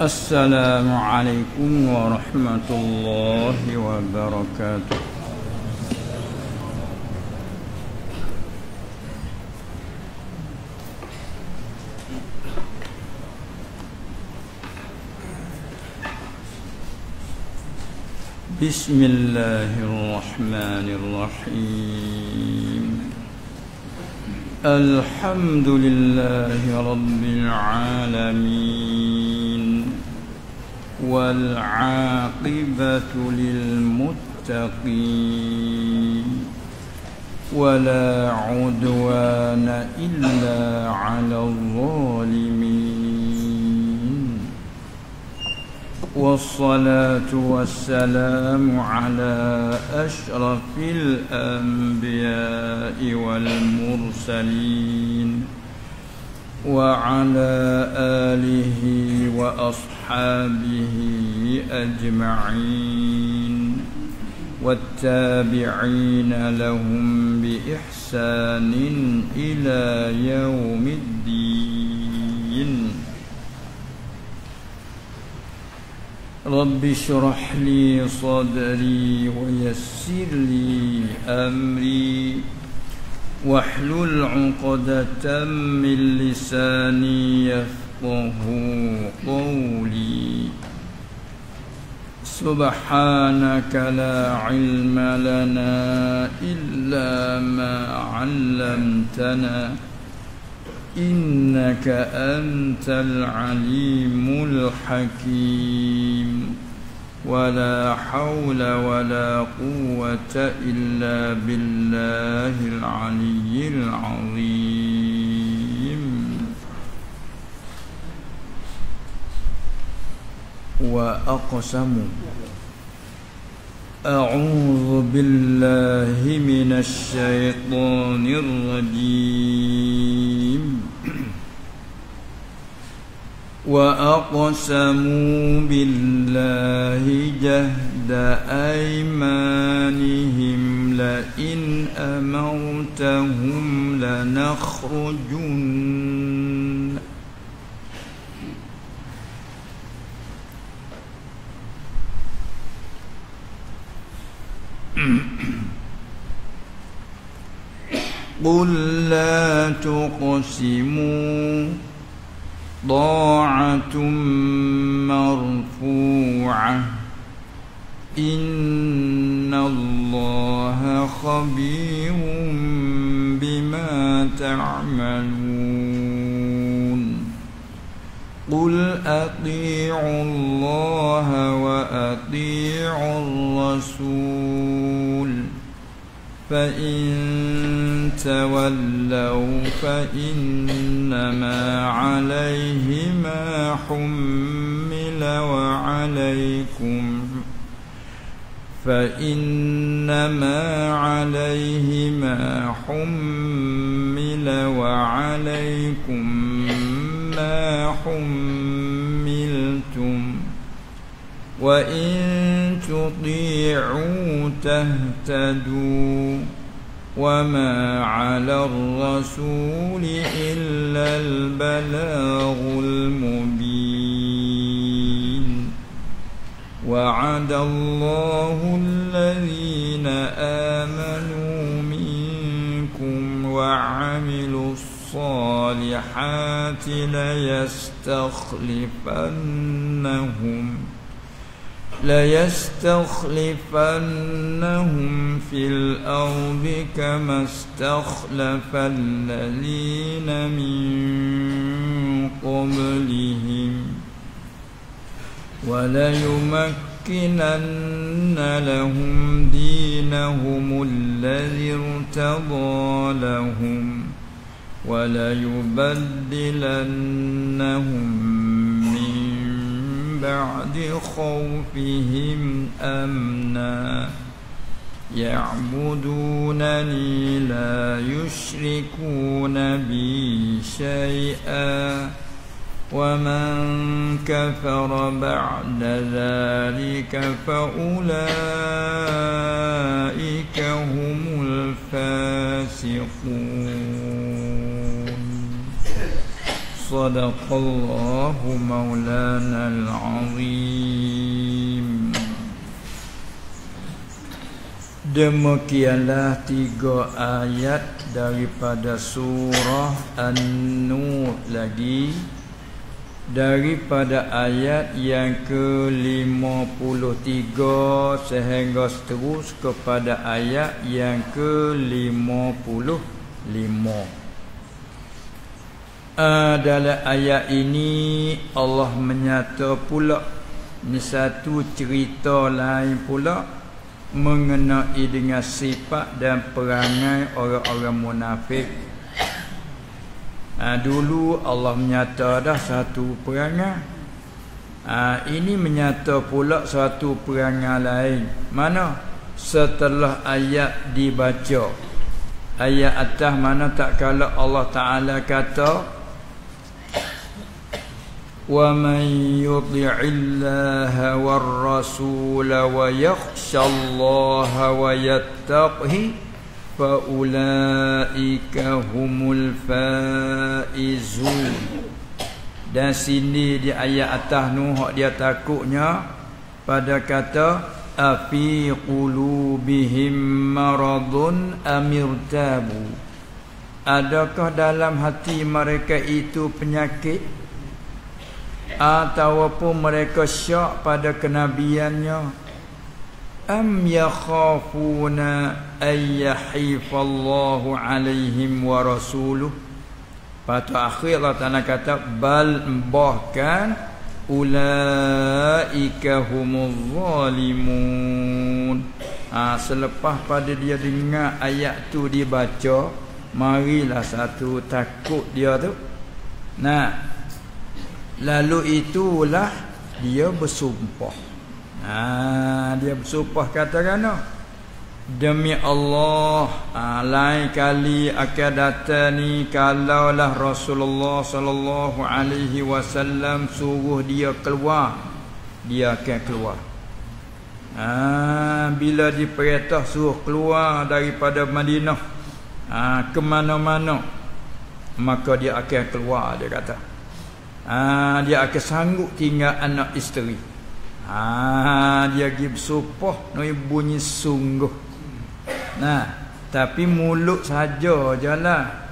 السلام عليكم ورحمة الله وبركاته. بسم الله الرحمن الرحيم. الحمد لله رب العالمين والعاقبة للمتقين ولا عدوان إلا على الظالمين، والصلاة والسلام على أشرف الأنبياء والمرسلين وعلى آله وأصحابه أجمعين والتابعين لهم بإحسان إلى يوم الدين. رب اشرح لي صدري ويسر لي أمري واحلل عقدة من لساني يفقه قولي. سبحانك لا علم لنا إلا ما علمتنا إنك أنت العليم الحكيم. ولا حول ولا قوة إلا بالله العلي العظيم. وأقسموا. أعوذ بالله من الشيطان الرجيم. وأقسموا بالله جهد أيمانهم لئن أمرتهم لنخرجن. قل لا تقسموا طاعة مرفوعة إن الله خبير بما تعملون. قل أطيعوا الله وأطيعوا الرسول فإن تولوا فإنما عليه ما حمل وعليكم ما حملتم وإن تطيعوا تهتدوا وما على الرسول إلا البلاغ المبين. وعد الله الذين آمنوا منكم وعملوا الصالحات ليستخلفنهم في الأرض كما استخلف الذين من قبلهم وليمكنن لهم دينهم الذي ارتضى لهم وَلَيُبَدِّلَنَّهُمْ مِنْ بَعْدِ خَوْفِهِمْ أَمْنًا يَعْبُدُونَنِي لَا يُشْرِكُونَ بِي شَيْئًا وَمَنْ كَفَرَ بَعْدَ ذَلِكَ فَأُولَئِكَ هُمُ الْفَاسِقُونَ. صدق الله مولانا العظيم. Demikianlah 3 ayat daripada surah An-Nur lagi, daripada ayat yang ke-53 sehingga seterus kepada ayat yang ke-55. Dalam ayat ini Allah menyata pula, ni satu cerita lain pula mengenai dengan sifat dan perangai orang-orang munafik. Dulu Allah menyata dah satu perangai, ini menyata pula satu perangai lain. Mana? Setelah ayat dibaca, ayat atas mana tak kala Allah Ta'ala kata وَمَنْ يُطِعِ اللَّهَ وَالرَّسُولَ وَيَخْشَ اللَّهَ وَيَتَّقْهِ فَأُولَئِكَ هُمُ الْفَائِزُونَ. Dan sini di ayat atas nu hak dia takutnya pada kata afi qulubihim maradun amirtabu. Adakah dalam hati mereka itu penyakit, ataupun mereka syak pada kenabiannya? Am yakhafuna ayyahifallahu alaihim wa rasuluh. Patu akhir Allah Ta'ala kata bal, bahkan ulaika humuz zalimun. Selepas pada dia dengar ayat tu dibaca, marilah satu takut dia tu. Lalu itulah dia bersumpah. Dia bersumpah katakan demi Allah, lain kali akan datang ni kalaulah Rasulullah sallallahu alaihi wasallam suruh dia keluar, dia akan keluar. Bila diperintah suruh keluar daripada Madinah ke mana-mana, maka dia akan keluar, dia kata. Dia akan sanggup tinggal anak isteri. Dia pergi bersumpah noi bunyi sungguh. Tapi mulut saja jelah.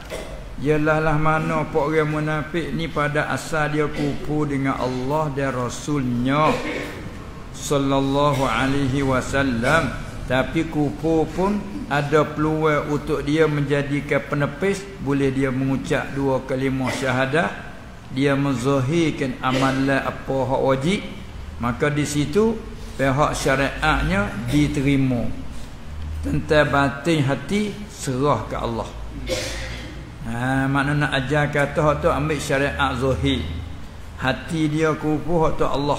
Yalah mana pok orang munafik ni pada asal dia kufur dengan Allah dan Rasulnya sallallahu alaihi wasallam. Tapi kufur pun ada peluang untuk dia menjadikan penepis. Boleh dia mengucap 2 kalimah syahadah, dia menzahirkan amalan apa hak wajib, maka di situ pihak syariatnya diterima. Tentang batin hati serah ke Allah. Makna nak ajar kata hak tu ambil syariat zahir, hati dia kufur, hak tu Allah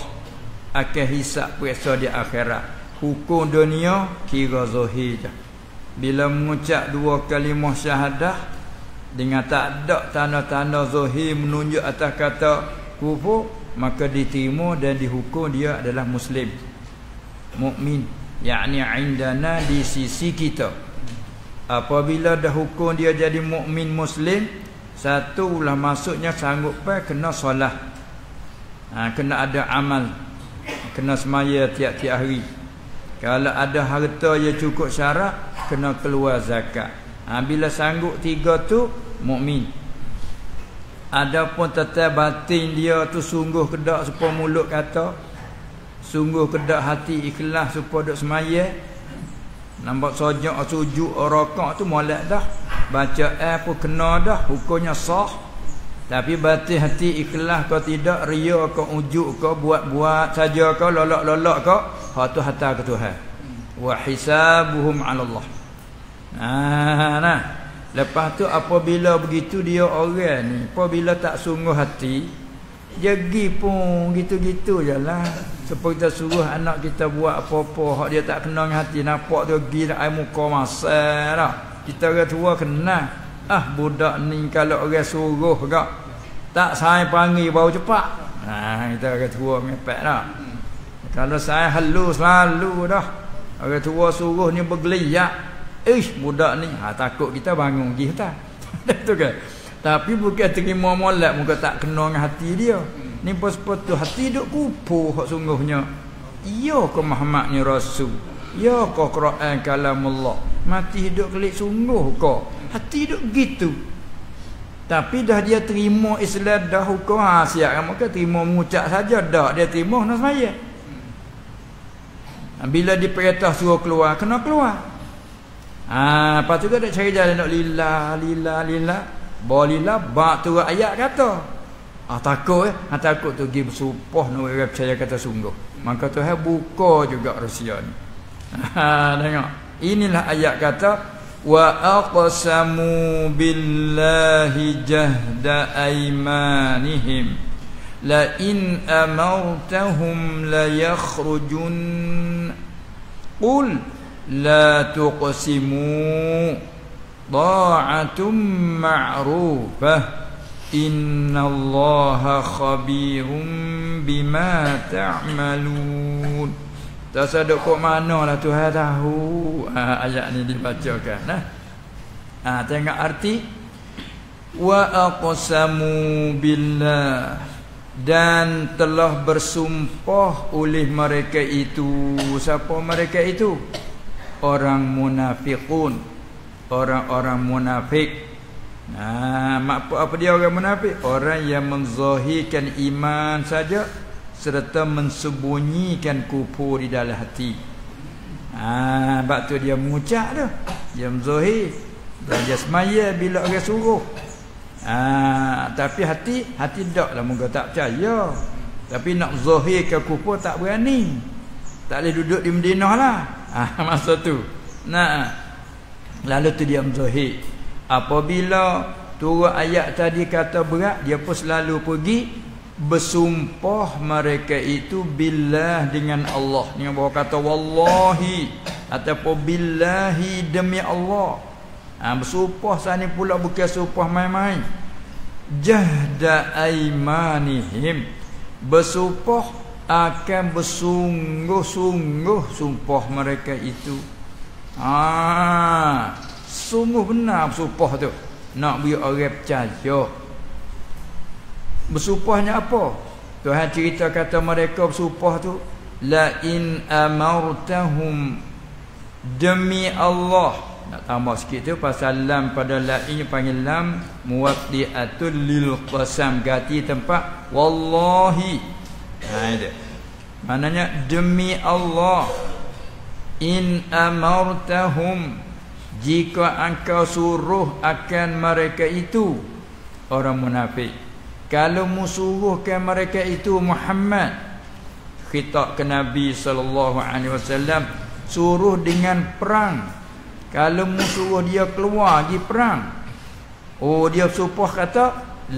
akan hisap periksa di akhirat. Hukum dunia kira zahir je. Bila mengucap 2 kalimah syahadah dengan tak ada tanda-tanda zahir menunjuk atas kata kufur, maka diterima dan dihukum dia adalah muslim, mukmin, yakni indana di sisi kita. Apabila dah hukum dia jadi mukmin muslim, satulah maksudnya sanggup kena solat, kena ada amal, kena semaya tiap-tiap hari. Kalau ada harta yang cukup syarat, kena keluar zakat. Bila sanggup 3 tu mukmin. Adapun tetap batin dia tu sungguh kedak supaya mulut kata, sungguh kedak hati ikhlas supaya duk semaya, nampak sojak sujud rakaat tu molek dah, baca pun kena dah, hukumnya sah. Tapi batin hati ikhlas kau tidak, ria kau, ujuk kau, buat-buat saja kau, lolak-lolak kau, hak tu hantar ke Tuhan. Wa hisabuhum 'ala Allah. Lepas tu apabila begitu dia orang ni, apabila tak sungguh hati, dia pergi pun gitu-gitu je lah. Seperti kita suruh anak kita buat apa-apa, hak dia tak kena dengan hati, nampak tu pergi nak air muka masa dah. Kita orang tua kenal. Budak ni kalau orang suruh gak tak saya panggil bau cepat. Kita orang tua mepek dah. Kalau saya halus selalu dah. Orang tua suruh ni bergeliat. Budak ni takut kita bangun pergi tak. Betul kan? Tapi bukan terima molek muka tak kena dengan hati dia. Ni pos-pos hati duk kupu hak sungguhnya. Ya ke Muhammadnya Rasul. Ya ke Quran kalamullah. Mati hidup kelik sungguh ke. Hati duk gitu. Tapi dah dia terima Islam dah hukum siap kamu ke terima mengucap saja dah dia terima nak semaya. Bila diperintah suruh keluar kena keluar. Lepas tu dia cari jalan nak lillah. Bawa lillah, bak tu ayat kata. Takut takut tu pergi bersumpah nak orang percaya kata sungguh. Maka Tuhan buka juga rahsia ni. Tengok. Inilah ayat kata wa aqsamu billahi jahda aymanihim la in amartahum la yakhrujun qul la tuqsimu ta'atum ma'rufah innallaha khabirum bima ta'malun. Tak sadar kok mana lah Tuhan tahu. Ayat ni dibacakan. Tengok arti wa aqsamu billah, dan telah bersumpah oleh mereka itu. Siapa mereka itu? Orang munafiqun, orang-orang munafik. Apa dia orang munafik? Orang yang menzahirkan iman saja serta mensembunyikan kufur di dalam hati. Sebab tu dia mengucap tu, dia menzahir dan dia semaya bila orang suruh. Tapi hati taklah moga tak percaya. Tapi nak zahirkan kufur tak berani. Tak boleh duduk di Madinah lah. Masa tu. Lalu tu dia menzahir. Apabila turun ayat tadi kata berat, dia pun selalu pergi bersumpah mereka itu billah dengan Allah. Dengan bahawa kata wallahi ataupun billahi demi Allah. Bersumpah sana pula bukan sumpah main-main. Jahda aimanihim, bersumpah akan bersungguh-sungguh sumpah mereka itu. Sungguh benar bersumpah tu. Nak beri orang percaya. Bersumpahnya apa? Tuhan cerita kata mereka bersumpah tu la in amartahum, demi Allah. Nak tambah sikit tu pasal lam pada la ini panggil lam muwaddi'atul lil qasam, ganti tempat wallahi. Itu maknanya demi Allah. In amartahum, jika engkau suruh akan mereka itu orang munafik. Kalau musuruhkan mereka itu Muhammad, khitab ke Nabi SAW, suruh dengan perang. Kalau musuh dia keluar pergi perang, dia sumpah kata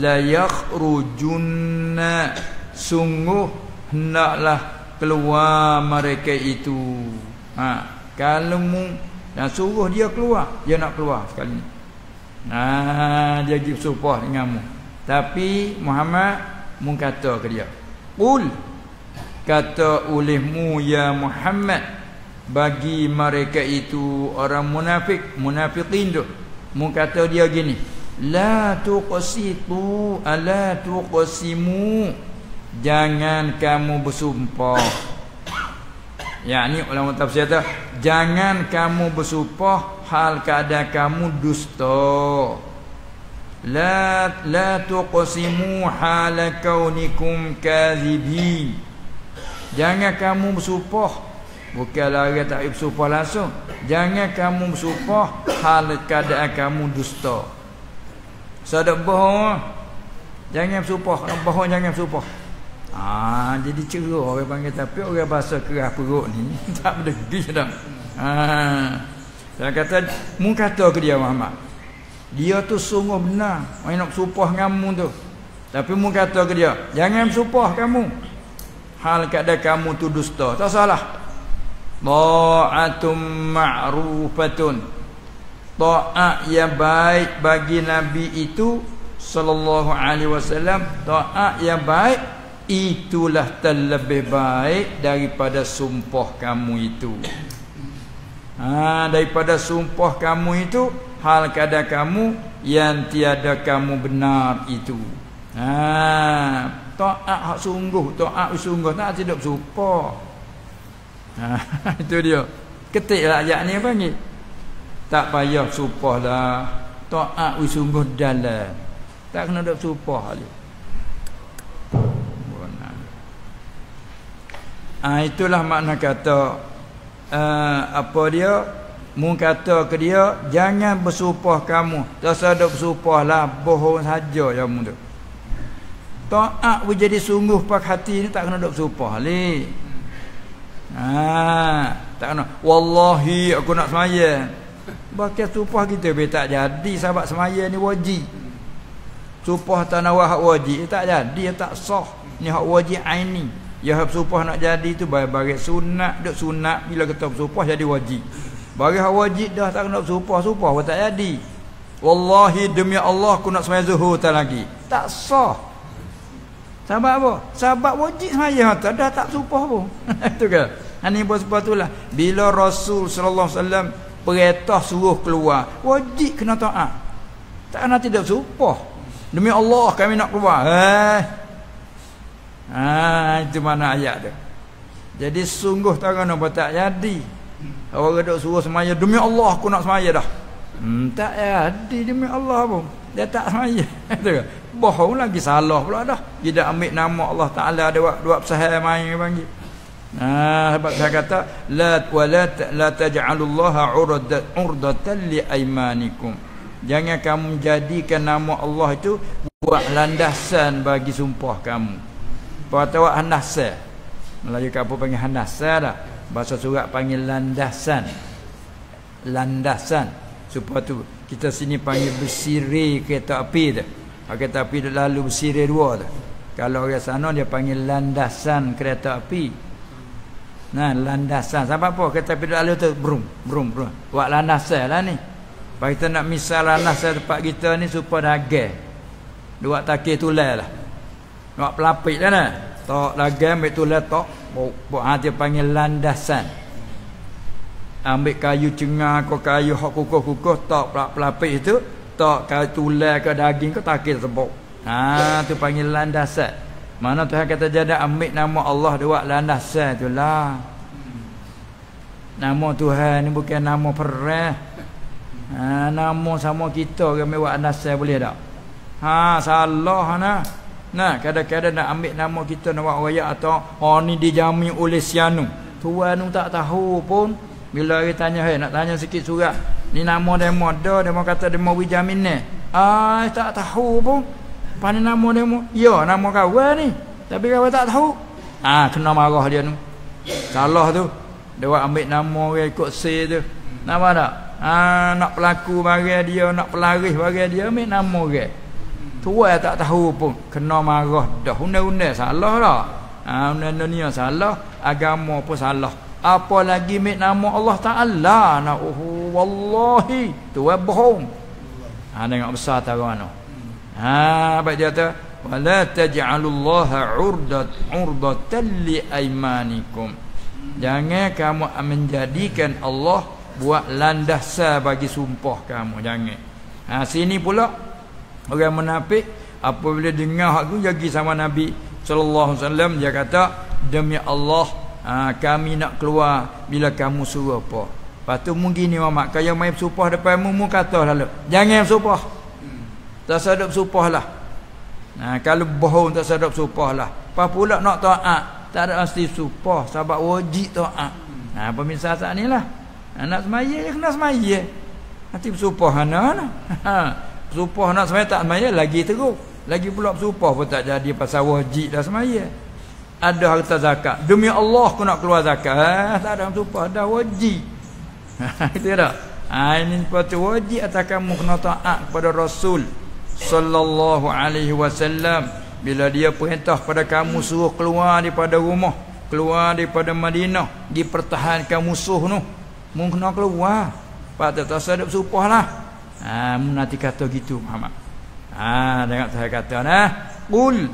la yakhrujunna, sungguh hendaklah keluar mereka itu. Kalau dan suruh dia keluar, dia nak keluar sekali ni. Dia pergi sumpah denganmu. Tapi Muhammad mun kata ke dia, qul, kata olehmu ya Muhammad bagi mereka itu orang munafik, munafiqin tu, mun kata dia gini, la tuqsitu ala tuqsimu, jangan kamu bersumpah. Yakni ulama tafsir kata jangan kamu bersumpah hal keadaan kamu dusta. La tuqsimu hala kaunikum kadhibin, jangan kamu bersumpah, bukanlah orang tak bersumpah langsung, jangan kamu bersumpah hal keadaan kamu dusta. Sadak bohong, jangan bersumpah, bohong jangan bersumpah. Jadi cerah orang panggil. Tapi orang bahasa keras perut ni tak berdegi dah. Saya kata mu kata ke dia Muhammad, Dia tu sungguh benar main nak bersumpah kamu tu. Tapi mu kata ke dia, jangan bersumpah kamu. Hal keadaan kamu tu dusta. Tak salah. Ta'atum ma'rufatun. Ta'at yang baik bagi Nabi itu sallallahu alaihi wasallam, ta'at yang baik itulah terlebih baik daripada sumpah kamu itu. Daripada sumpah kamu itu, hal keadaan kamu yang tiada kamu benar itu. Ta'at hak sungguh, ta'at sungguh, tak tidak bersumpah. Itu dia. Ketiklah ayat ni panggil. Tak payah sumpah lah. Ta'at sungguh dalam. Tak kena dok sumpah lagi. Itulah makna kata apa dia? Mu kata ke dia, jangan bersumpah kamu. Tak sadar bersumpah lah, bohong saja kamu tu. Taat jadi sungguh pak hati ni tak kena dok bersumpah li. Tak kena. Wallahi aku nak semaya. Bakal sumpah kita tak jadi sebab semaya ni wajib. Sumpah tanah hak wajib tak jadi, tak sah. Ni hak wajib aini. Ya hak sumpah nak jadi tu bagi sunat, duk sunat bila kita bersumpah jadi wajib. Bagi hak wajib dah tak kena bersumpah, sumpah pun tak jadi. Wallahi demi Allah aku nak sembahyang zuhur tak lagi. Tak sah. Sebab apa? Sebab wajib sembahyang dah tak sumpah pun. Itu ke? Ini sebab itulah bila Rasul sallallahu alaihi wasallam perintah suruh keluar, wajib kena taat. Tak kena tidak sumpah. Demi Allah kami nak keluar. Itu mana ayat tu. Jadi sungguh tak kena tak jadi. Orang duk suruh semaya demi Allah aku nak semaya dah. Tak jadi demi Allah pun. Dia tak semaya. Bohong lagi salah pula dah. Dia ambil nama Allah Taala dia buat pesahal main panggil. Sebab saya kata la taj'alullaha urdatan li aymanikum. Jangan kamu jadikan nama Allah itu buat landasan bagi sumpah kamu. Patut handasan. Melayu kampung panggil handasan dah. Bahasa surat panggil landasan. Landasan. Supaya tu kita sini panggil bersiri kereta api tu. Kereta api dia lalu bersiri dua tu. Kalau orang sana dia panggil landasan kereta api. Landasan. Sebab apa? Kereta api dia lalu tu brum. Buat landasan lah ni. Bagi kita nak misal landasan tempat kita ni supaya dagang. Buat takir tulai lah. Nak pelapik lah nak. Tok dagang ambil tulai tok. Buat dia panggil landasan. Ambil kayu cengar ke kayu hak kukuh-kukuh tok pelapik itu. Tok kayu tulai ke daging ke takir sebok. Tu panggil landasan. Mana Tuhan kata jadi ambil nama Allah dia buat landasan tu lah. Nama Tuhan ni bukan nama perah. Nama sama kita kami buat landasan boleh tak? Salah nah. Kadang-kadang nak ambil nama kita nak buat wayak atau ni dijamin oleh Sianu. Tuan tu tak tahu pun. Bila dia tanya, nak tanya sikit surat. Ni nama demo dah, demo kata demo wijamin ni. Tak tahu pun. Apa ni nama demo? Ya, nama kawan ni. Tapi kawan tak tahu. Kena marah dia tu. Salah tu. Dia buat ambil nama orang ikut C tu. Nama tak? Nak pelaku bagi dia, nak pelaris bagi dia, ambil nama orang. Tuan tak tahu pun. Kena marah dah. Undang-undang salah dah. Undang-undang dunia salah. Agama pun salah. Apa lagi ambil nama Allah Ta'ala. Wallahi. Tuan bohong. Tengok besar tahu mana. Baik dia kata wala taj'alullaha urdatan li aymanikum. Jangan kamu menjadikan Allah buat landasan bagi sumpah kamu. Jangan. Sini pula orang munafik apabila dengar hak tu jagi sama Nabi sallallahu alaihi wasallam, dia kata demi Allah kami nak keluar bila kamu suruh apa. Lepas tu mungkin ni mamak kaya main bersumpah depanmu mu kata lalu jangan bersumpah. Tak sadap bersumpah lah. Kalau bohong tak sadap bersumpah lah. Apa pula nak taat tak ada mesti bersumpah sebab wajib taat. Pemirsa saat ni lah. Nak semaya je kena semaya. Nanti bersumpah bersumpah nak semaya tak semaya lagi teruk. Lagi pula bersumpah pun tak jadi pasal wajib dah semaya. Ada harta zakat. Demi Allah aku nak keluar zakat. Tak ada bersumpah dah wajib. Itu dah. Ini patut wajib atas kamu kena taat kepada Rasul sallallahu alaihi wasallam. Bila dia perintah pada kamu suruh keluar daripada rumah, keluar daripada Madinah, pergi pertahankan musuh tu, mu kena keluar. Patut tak sadap supahlah. Mu nanti kata gitu Muhammad. Dengar saya kata nah. Qul,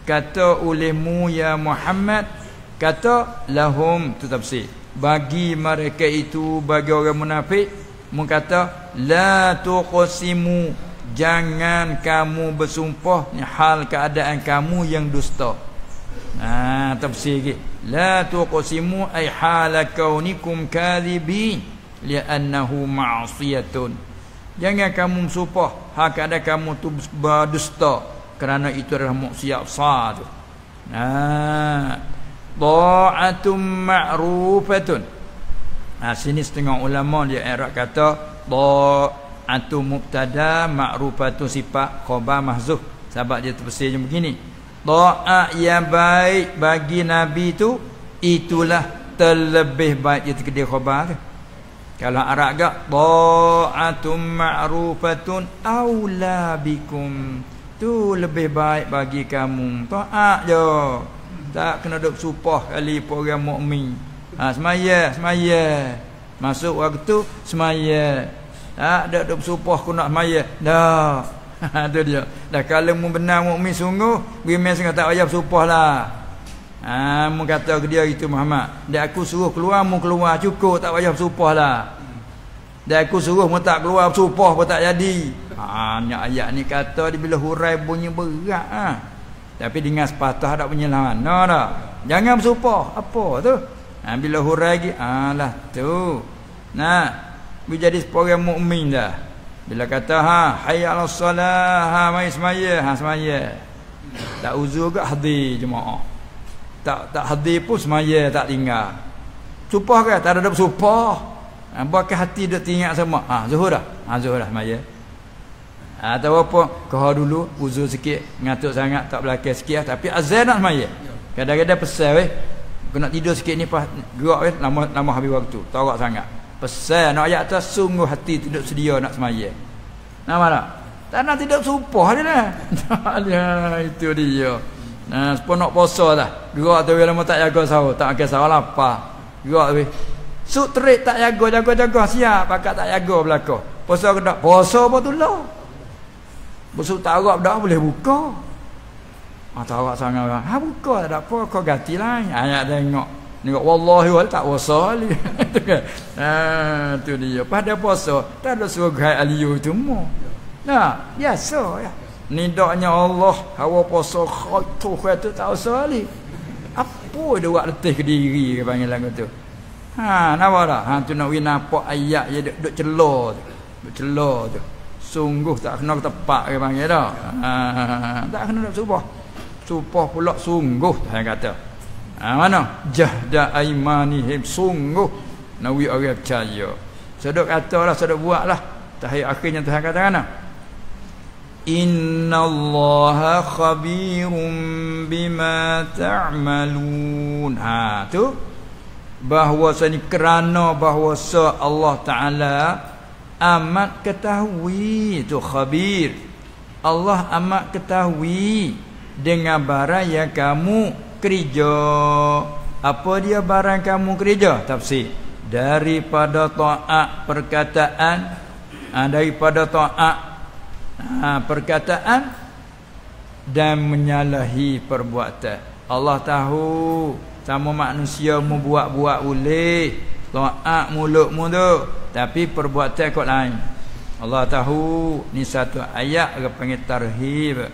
kata olehmu ya Muhammad, kata lahum, tu tafsir, bagi mereka itu, bagi orang munafik, mu kata la tuqsimu, jangan kamu bersumpah ni hal keadaan kamu yang dusta. Tafsir lagi, la tuqsimu ay hala kaunikum kadhibin li'annahu ma'siyatun, jangan kamu bersumpah hal keadaan kamu tu berdusta, kerana itu adalah maksiat besar tu. Ta'atum ma'rufatun. Sini setengah ulama dia i'rab kata ta'atum mubtada, ma'rufatun sifat, khabar mahzuf. Sebab dia tafsirnya begini, ta'at yang baik bagi Nabi tu, itulah terlebih baik. Itu dia khabar tu. Kalau Arab gak ta'atum ma'rufatun aula bikum, tu lebih baik bagi kamu. Taat je, tak kena duk supah kali orang mukmin. Semaya masuk waktu semaya, tak ada duk supah aku nak semaya dah. Tu dia dah. Kalau mu benar mukmin sungguh, bimbang sangat tak payah supah lah. Mu kata ke dia itu Muhammad, dak aku suruh keluar mu keluar cukup, tak payah supah lah. Dak aku suruh mu tak keluar supah pun tak jadi. Ayat ni kata dia bila hurai bunyi berat tapi dengan sepatah tak punya lawan. Dah. Jangan bersumpah apa tu. Bila hurai lagi lah tu. Bila jadi seorang mukmin dah. Bila kata hayya 'alas salah, mai semaya, semaya. Tak uzur ke hadir jemaah. Tak hadir pun semaya tak tinggal. Sumpah ke? Tak ada bersumpah. Buatkan hati dia teringat sama. Zuhur dah. Zuhur dah semaya. Atau apa, kau dulu uzur sikit, ngantuk sangat, tak belakang sikit tapi azan nak semaya. Kadang-kadang pesan aku nak tidur sikit ni pas gerak lama habis waktu, tarak sangat. Pesan nak ayat atas, sungguh hati tidak sedia nak semaya. Nama tak? Tak nak tidak sumpah dia lah. Itu dia. Sepuluh nak puasa dah. Gerak tu lama tak jaga sahur, tak makan sahur lapar. Gerak tu. Suk terik tak jaga siap, pakat tak jaga belakang. Puasa ke tak? Puasa apa tu lah. Besuk tarak dah boleh buka. Tarak sangat orang. Buka tak apa, kau ganti lain. Ayat tengok wallahi wal tak puasa ali. Tu dia. Pada puasa tak ada suruh gai aliyu tu mu. Biasa ya. Nidaknya Allah, hawa puasa khatu tu tak usah ali. Apa dia buat letih ke diri ke panggil lagu tu. Napa dah? Tu nak nampak ayat je duk celah tu. Duk celah tu. Sungguh tak kena tepat ke panggil dah. Tak kena nak supah pula sungguh saya kata. Mana jahda aimanihim, sungguh nawi orang percaya. Sedok katalah, sedok buatlah. Tahiyat akhirnya Tuhan kata kan, innallaha khabirum bima ta'malun. Tu bahwasanya kerana bahwasa Allah Taala amat ketahui, tu khabir. Allah amat ketahui dengan barang yang kamu kerja. Apa dia barang kamu kerja? Tafsir daripada taat perkataan, daripada taat perkataan dan menyalahi perbuatan. Allah tahu sama manusia mu buat-buat boleh taat mulutmu tu, tapi perbuatan kau lain. Allah tahu. Ni satu ayat dia panggil tarhib,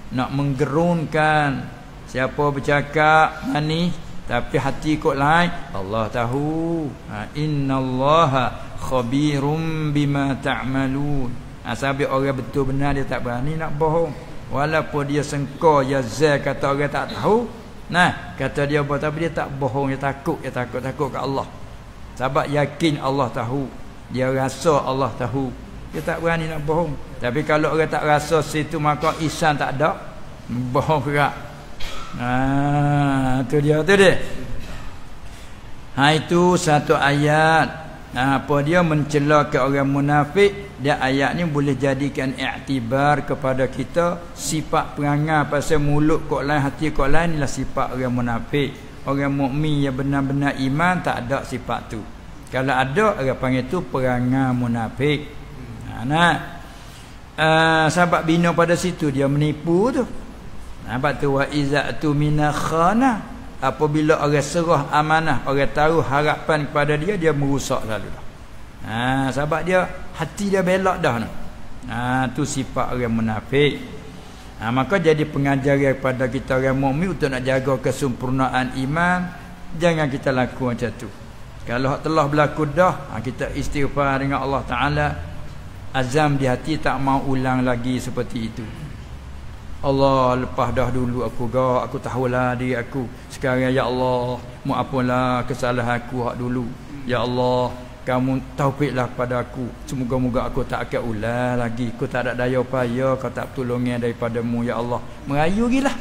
nak menggerunkan siapa bercakap manis tapi hati kau lain. Allah tahu. Innallaha khabirum bima ta'malun. Sampai orang betul benar dia tak berani nak bohong, walaupun dia sengkau yazal kata orang tak tahu. Kata dia apa, tapi dia tak bohong. Dia takut ke Allah. Sebab yakin Allah tahu, dia rasa Allah tahu, dia tak berani nak bohong. Tapi kalau orang tak rasa situ, maka ihsan tak ada, bohong gerak. Tu dia. Itu satu ayat. apa dia mencela ke orang munafik, dia ayat ni boleh jadikan iktibar kepada kita sifat perangai pasal mulut kok lain hati kok lain, inilah sifat orang munafik. Orang mukmin yang benar-benar iman tak ada sifat tu. Kalau ada, orang panggil tu perangai munafik. Sahabat bina pada situ dia menipu tu. Sebab tu wa izatu minakhana, apabila orang serah amanah, orang taruh harapan kepada dia, dia merusak lalu dah. Sebab dia hati dia belak dah ni. Tu sifat orang munafik. Maka jadi pengajaran kepada kita orang mukmin untuk nak jaga kesempurnaan iman, jangan kita laku macam tu. Kalau telah berlaku dah, kita istighfar dengan Allah Taala, azam di hati tak mau ulang lagi seperti itu. Allah, lepas dah dulu aku tahulah diri aku. Sekarang ya Allah, maapunlah kesalahan aku hak dulu. Ya Allah, kamu taufiklah pada aku. Semoga-moga aku tak akan ulang lagi. Aku tak ada daya upaya, kau tak pertolongan daripadamu ya Allah. Merayu gilah.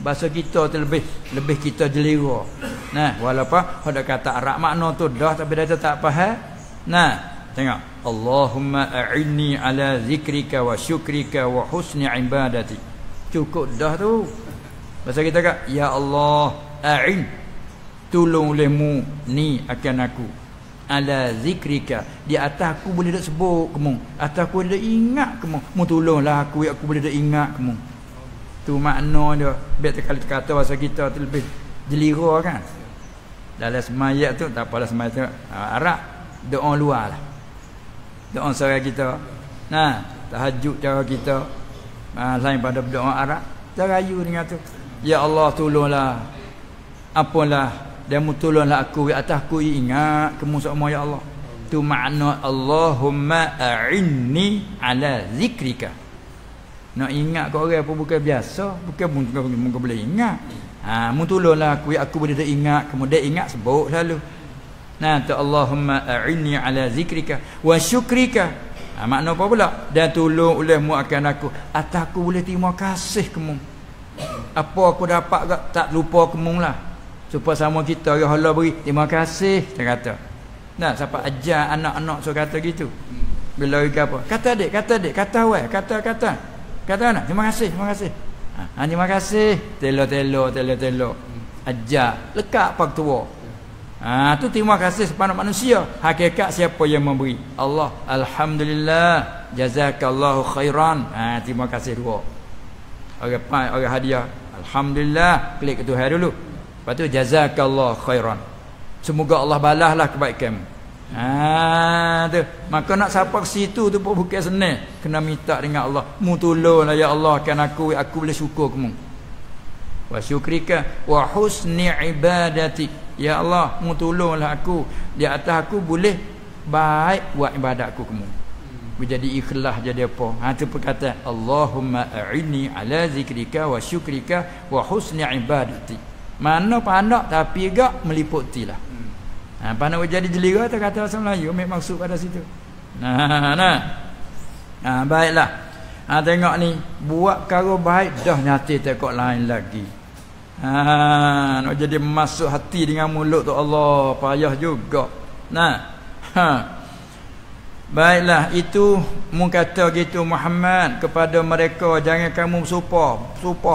Bahasa kita tu lebih kita jelira. Walaupun ada kata Arab makna tu dah, tapi dia tak faham. Tengok. Allahumma a'inni ala zikrika wa syukrika wa husni ibadati. Cukup dah tu. Bahasa kita kata, ya Allah, a'in, tolong olehmu ni akan aku. Ala zikrika, di atas aku boleh dak sebut kamu, atas aku boleh dak ingat kamu. Mu tolonglah aku boleh dak ingat kamu. Tu makna dia. Biar kata bahasa kita tu lebih jelira kan. Dalam semayat tu tak apalah, semayat tu Arab, doa luar lah. Doa seorang kita. Tahajud cara kita. Lain pada berdoa Arab, terayu dengan tu. Ya Allah, tolonglah, apalah, dan mu tolonglah aku atas aku ingat kamu semua ya Allah. Tu makna Allahumma a'inni ala zikrika. Nak ingat kau orang pun bukan biasa, bukan boleh ingat. Mu tolonglah aku boleh dah ingat kamu, dah ingat sebut selalu. Tu Allahumma a'inni ala zikrika wa syukrika. Makna apa pula? Dan tolong olehmu akan aku, atas aku boleh terima kasih kamu. Apa aku dapat tak lupa kamu lah. Supaya sama kita orang Allah beri terima kasih, dia kata. Siapa ajar anak-anak so kata gitu. Bila dia apa? Kata adik, kata awal, kata anak, terima kasih. Terima kasih. Telo. Ajar, lekat pak tua. Tu terima kasih kepada manusia. Hakikat siapa yang memberi? Allah. Alhamdulillah, jazakallahu khairan. Terima kasih dua. Orang hadiah, alhamdulillah, klik ke Tuhan dulu. Lepas tu jazakallahu khairan, semoga Allah balaslah kebaikan. Tu. Maka nak sampai ke situ tu pun bukan senang. Kena minta dengan Allah. Mu tolonglah ya Allah, kan aku boleh syukur kamu. Wa syukrika wa husni ibadati. Ya Allah, mu tolonglah aku, di atas aku boleh baik buat ibadat aku kamu. Menjadi ikhlas, jadi apa? Tu perkataan Allahumma a'inni ala zikrika wa syukrika wa husni ibadati. Mana pandak tapi gak meliputilah. Pandak jadi jelira tu kata bahasa Melayu, memang maksud pada situ. Baiklah. Tengok ni, buat perkara baik dah nyata tekok lain lagi. Nak jadi masuk hati dengan mulut tu Allah, payah juga. Baiklah, itu mu kata gitu Muhammad kepada mereka, jangan kamu supah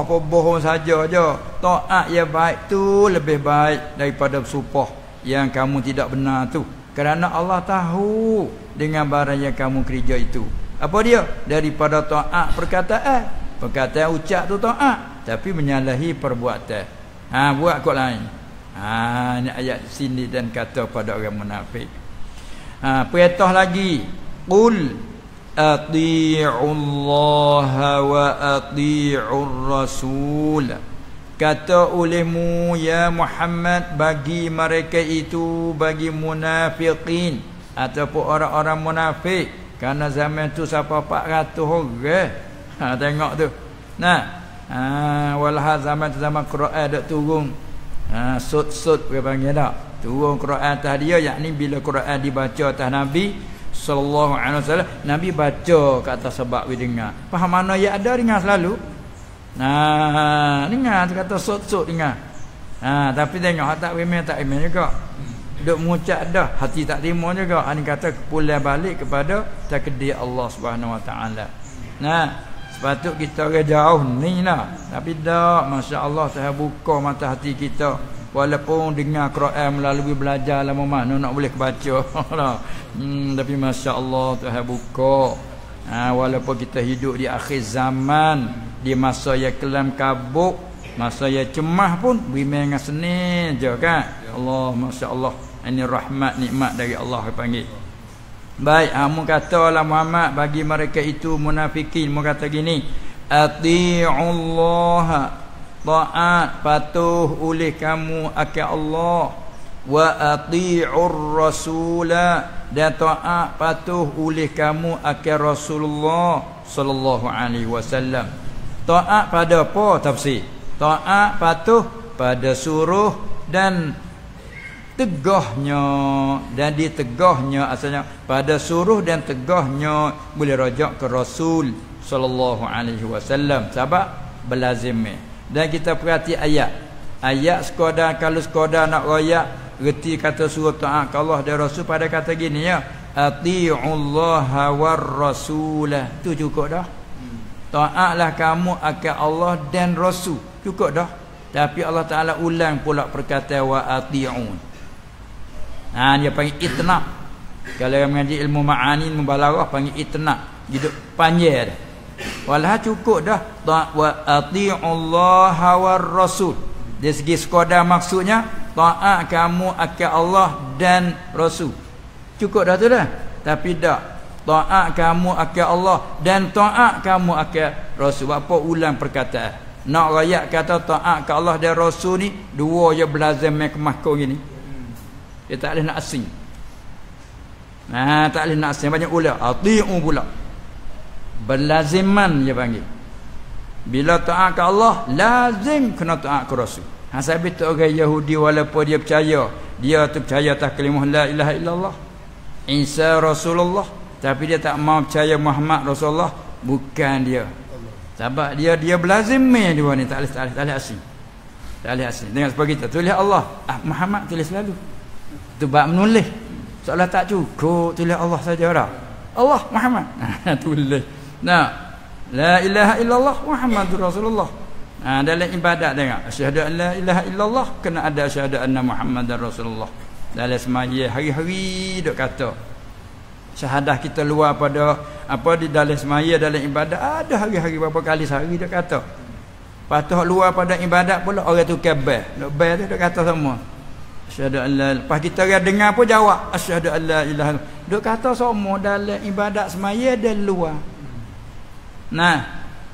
apa bohong saja je. Taat yang baik tu lebih baik daripada supah yang kamu tidak benar tu. Kerana Allah tahu dengan barang yang kamu kerja itu. Apa dia? Daripada taat perkataan ucap tu taat, tapi menyalahi perbuatan. Buat kok lain. Ini ayat sini dan kata pada orang munafik. Perintah lagi, qul ati'ullaha wa ati'ur rasul. Kata olehmu ya Muhammad bagi mereka itu, bagi munafiqin ataupun orang-orang munafik, kerana zaman tu siapa 400 orang. Tengok tu. Walah zaman tu zaman Quran dak turun. Sud dia panggil tak? Turun Quran atas dia, yakni bila Quran dibaca atas Nabi sallallahu alaihi wasallam, Nabi baca ke atas sebab we dengar. Faham mana ya ada dengar selalu. Dengar tu kata sud dengar. Tapi tengok tak memang juga. duk mengucap dah, hati tak terima juga. Ini kata pulang balik kepada takdir Allah Subhanahu Wa Taala. Nah, sepatut kita orang jauh ni lah. Tapi dak, masya-Allah Tuhan buka mata hati kita. Walaupun dengar Quran melalui belajar lama mana nak boleh baca. Tapi masya-Allah Tuhan buka. Walaupun kita hidup di akhir zaman, di masa yang kelam kabut, masa yang cemah pun bimbing dengan senin je kan. Allah, masya-Allah. Ini rahmat nikmat dari Allah panggil. Baik, mu kata lah Muhammad bagi mereka itu munafikin, mu kata gini, ati'ullaha, taat patuh oleh kamu akan Allah, wa ati'ur rasula, dan taat patuh oleh kamu akan Rasulullah sallallahu alaihi wasallam. Taat pada apa tafsir? Taat patuh pada suruh dan tegahnya, dan ditegahnya asalnya pada suruh dan tegahnya boleh rajak ke Rasul sallallahu alaihi wasallam sebab berlazim. Dan kita perhati ayat sekadar, kalau sekadar nak royak reti kata suruh taat ke Allah dan Rasul pada kata gini ya, ati'ullaha war rasulah, tu cukup dah. Taatlah kamu akan Allah dan Rasul, cukup dah. Tapi Allah Taala ulang pula perkataan wa ati'un. Dia panggil itna'. Kalau yang mengaji ilmu ma'ani mubalarah panggil itna', hidup panjang dah. Walah cukup dah wa ati'ullaha war rasul. Dari segi sekadar maksudnya taat kamu akan Allah dan Rasul, cukup dah tu dah. Tapi tak, taat kamu akan Allah dan taat kamu akan Rasul. Apa ulang perkataan? Nak rakyat kata taat ke Allah dan Rasul ni dua je belazim mai kemakau gini. Dia tak boleh nak asing. Tak boleh nak asing, banyak ulang ati'u pula. Berlaziman dia panggil. Bila taat ke Allah, lazim kena taat ke Rasul. Sebab itu orang Yahudi walaupun dia percaya, dia tu percaya atas kalimah la ilaha illallah, Isa Rasulullah, tapi dia tak mau percaya Muhammad Rasulullah, bukan dia. Sebab dia berlazim dia ni, tak boleh asing. Tak boleh asing. Dengan sebab kita tulis Allah, Muhammad tulis selalu. Tu bab menulis. Seolah tak cukup tulis Allah saja dah. Allah Muhammad. Tulis. La ilaha illallah Muhammadur Rasulullah. Dalam ibadat tengok, asyhadu an la ilaha illallah, kena ada asyhadu anna Muhammadar Rasulullah. Dalam semaya hari-hari dok kata. Syahadah kita luar pada apa di dalam semaya, dalam ibadat ada hari-hari berapa kali sehari dok kata. Patut luar pada ibadat pula orang tu kabeh. Dok bel tu dok kata semua. Asyhadu an la, pas kita dengar pun jawab asyhadu an la ilaha illallah. Dok kata semua dalam ibadat semaya dan luar.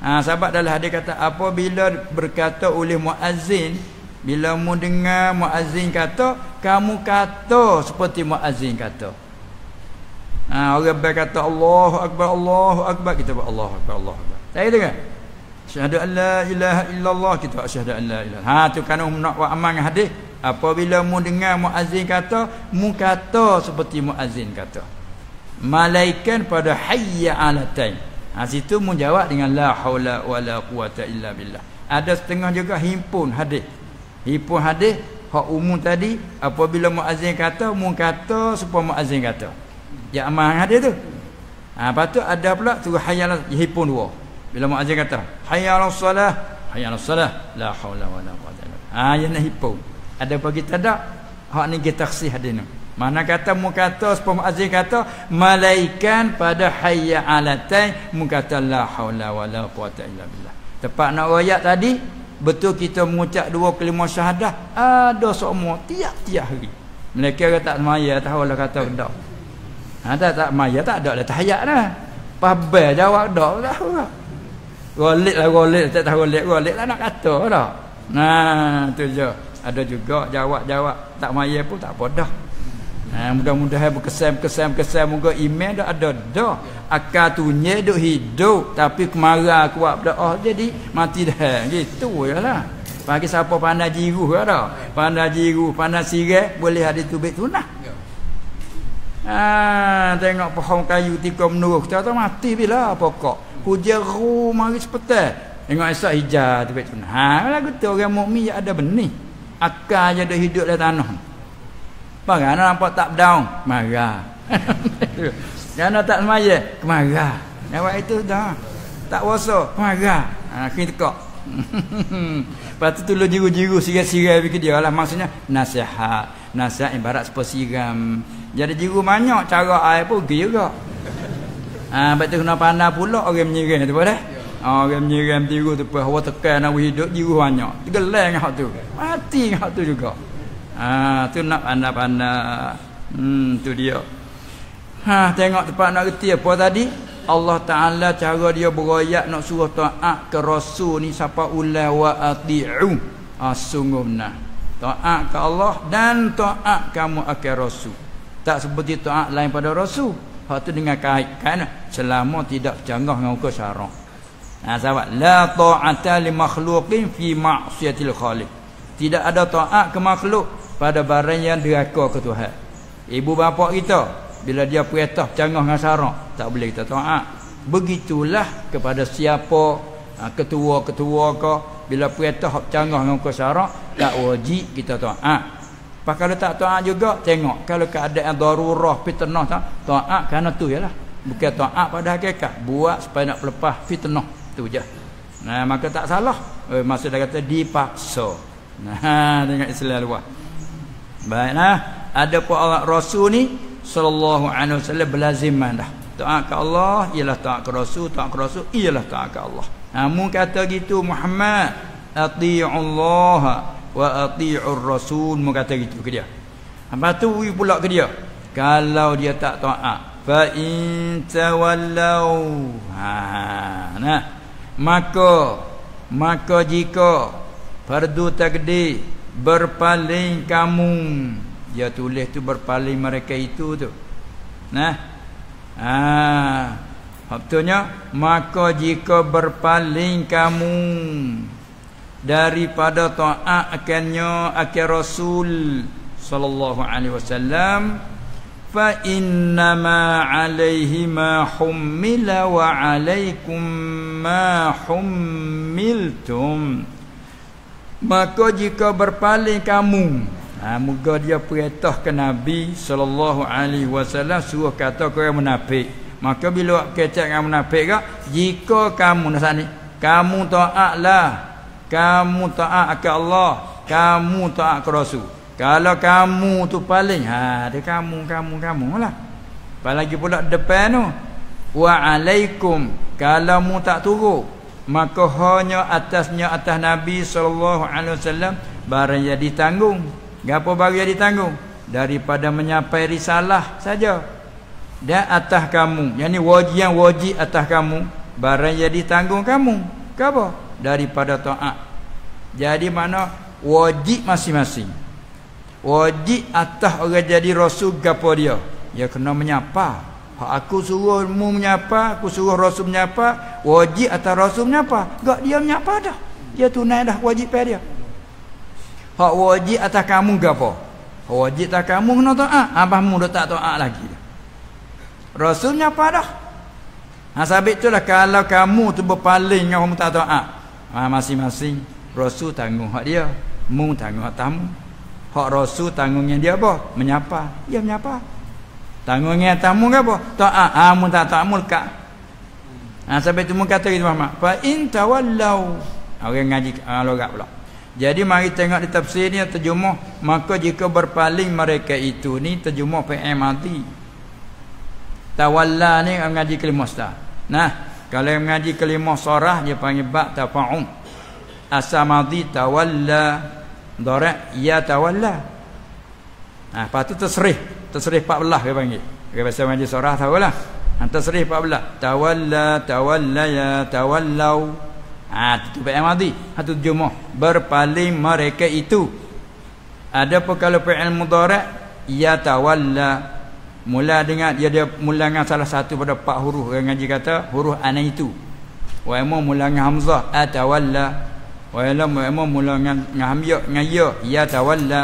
Sebab dalam hadis kata apabila berkata oleh muazzin, bila mu dengar muazzin kata, kamu kata seperti muazzin kata. Orang berkata Allahu akbar, kita buat Allahu akbar. Saya dengar asyhadu an la ilaha illallah, kita asyhadu an la ilaha. Tu kan nak buat amal dengan hadis. Apabila mu dengar muazzin kata, mu kata seperti muazzin kata. Malaikat pada hayya 'alatain. Situ mu jawab dengan la haula wala quwata illa billah. Ada setengah juga himpun hadis. Himpun hadis hak umum tadi, apabila muazzin kata, mu kata supaya muazzin kata. Ya amal hadis tu. Patut ada pula tu hayal himpun dua. Bila muazzin kata hayyalas salah, la haula wala quwata illa billah. Yang nak himpun. Ada bagi tak ada hak ni kita taksih hadis ni. Mana kata mu kata supaya muazzin kata, malaikat pada hayya 'alatain mu kata la haula wala quwata illa billah. Tepat nak royak tadi, betul kita mengucap dua kalimah syahadah ada semua tiap-tiap hari. Mereka tak semaya tahu lah kata dak. Tak maya tak ada dah tahiyat dah. Pabel jawab dak tahu lah. Golek tak tahu golek lah nak kata dak. Tu je. Ada juga jawab tak maya pun tak apa dah. Mudah-mudahan berkesan moga iman dah ada dah. Akal tunye duk hidup tapi kemarah kuat berdoa jadi mati dah. Gitu jelah. Bagi siapa pandai jiru dah. Pandai jiru, pandai sirat boleh ada tubik tunah. Tengok pohon kayu tikar menuruh kita mati bila pokok. Hujan mari sepetai. Tengok esok hijau tubik tunah. Lagu tu orang mukmin ada benih. Akal je dah hidup dalam tanah. Bagaimana nampak tak down? Marah. Jangan tak semaya, kemarah. Awak itu dah tak puasa, marah. Akhir tekak. Lepas tu tolong jiru-jiru sirai-sirai bagi dia lah. Maksudnya nasihat. Nasihat ibarat seperti siram. Jadi jiru banyak cara air pun pergi juga. Lepas tu kena pandai pula orang menyiram tu boleh. Orang menyiram jiru tu pun awak tekan nak hidup jiru banyak. Geleng hak tu. Mati hak tu juga. Tu nak pandai-pandai. Tu dia. Tengok tempat nak reti apa tadi? Allah Ta'ala cara dia beroyak nak suruh taat ke Rasul ni siapa ulai wa ati'u. Sungguh benar. Taat ke Allah dan taat kamu akan Rasul. Tak seperti taat lain pada Rasul. Hak tu dengan kait kan selama tidak canggah dengan hukum syarak. Sahabat, la ta'ata li makhluqin fi ma'siyatil khaliq. Tidak ada taat ke makhluk pada barang yang deraka ke Tuhan. Ibu bapa kita bila dia perintah canggah dengan syarak, tak boleh kita taat. Begitulah kepada siapa ketua-ketua ke, bila perintah canggah dengan hukum syarak, tak wajib kita taat. Pak kalau tak taat juga, tengok kalau keadaan darurah fitnah taat kerana tu jelah. Bukan taat pada hakikat, buat supaya nak lepas fitnah tu je. Maka tak salah. Maksud dia kata dipaksa. Tengok Islam luar. Baiklah, ada pun Allah Rasul ni sallallahu alaihi wasallam berlaziman dah. Taat ke Allah ialah taat ke Rasul, taat ke Rasul ialah taat ke Allah. Mu kata gitu Muhammad, ati'ullah wa ati'ur Rasul, mu kata gitu ke dia. Lepas tu pula ke dia, kalau dia tak taat, fa in tawallau, maka jika fardu takdir berpaling kamu, dia tulis tu berpaling mereka itu tu. Maksudnya maka jika berpaling kamu daripada taat akannya akan Rasul sallallahu alaihi wasallam, fa innama alaihi ma hummila wa alaikum ma hummiltum. Maka jika berpaling kamu, moga dia perintah ke Nabi sallallahu alaihi wasallam suruh kata kau yang munafik. Maka bila kecek dengan munafik ke, jika kamu nasani, kamu taatlah, kamu taat ke Allah, kamu taat ke Rasul. Kalau kamu tu paling, dia kamu lah. Apalagi pula depan tu, wa alaikum, kalau mu tak turut, maka hanya atas Nabi sallallahu alaihi wasallam barang yang ditanggung. Gapo barang yang ditanggung? Daripada menyapai risalah saja. Dan atas kamu, yakni wajib atas kamu barang yang ditanggung kamu. Gapo? Daripada taat. Jadi mana wajib masing-masing. Wajib atas orang jadi rasul gapo dia? Dia kena menyapa. Aku suruh mu menyapa, aku suruh Rasul menyapa, wajib atas Rasul menyapa. Gak dia menyapa dah. Dia tunai dah wajib pada dia. Hak wajib atas kamu gapo? Wajib atas kamu kena taat. Abahmu dah tak taat lagi. Rasul menyapa dah. Sabit itulah kalau kamu tu berpaling dengan kamu tak taat. Masing-masing Rasul tanggung hak dia, mu tanggung hak tamu. Hak Rasul tanggungnya dia apa? Menyapa. Dia menyapa. Tanggungnya tamu ke apa? Taat. Mu tak taat mu lekat. Sampai tu mu kata gitu Muhammad. Fa in tawallau. Orang ngaji logat pula. Jadi mari tengok di tafsir ni terjemah, maka jika berpaling mereka itu, ni terjemah fi'il madhi. Tawalla ni ngaji kalimah sta. Kalau yang ngaji kalimah sarah dia panggil ba tafa'um. Asal madhi tawalla, dara ya tawalla. Lepas tu tasrih 14 dia panggil. Dia bahasa ngaji surah tahulah. Tasrih 14. Tawalla ya tawallau. Itu fi'il madhi. Itu jumlah berpaling mereka itu. Ada pun kalau fi'il mudhari' ya tawalla, mula dengan dia mula dengan salah satu pada 4 huruf. Orang ngaji kata huruf ana itu. Wa imam mula dengan hamzah atawalla. Wa imam mula dengan hamzah dengan ya tawalla.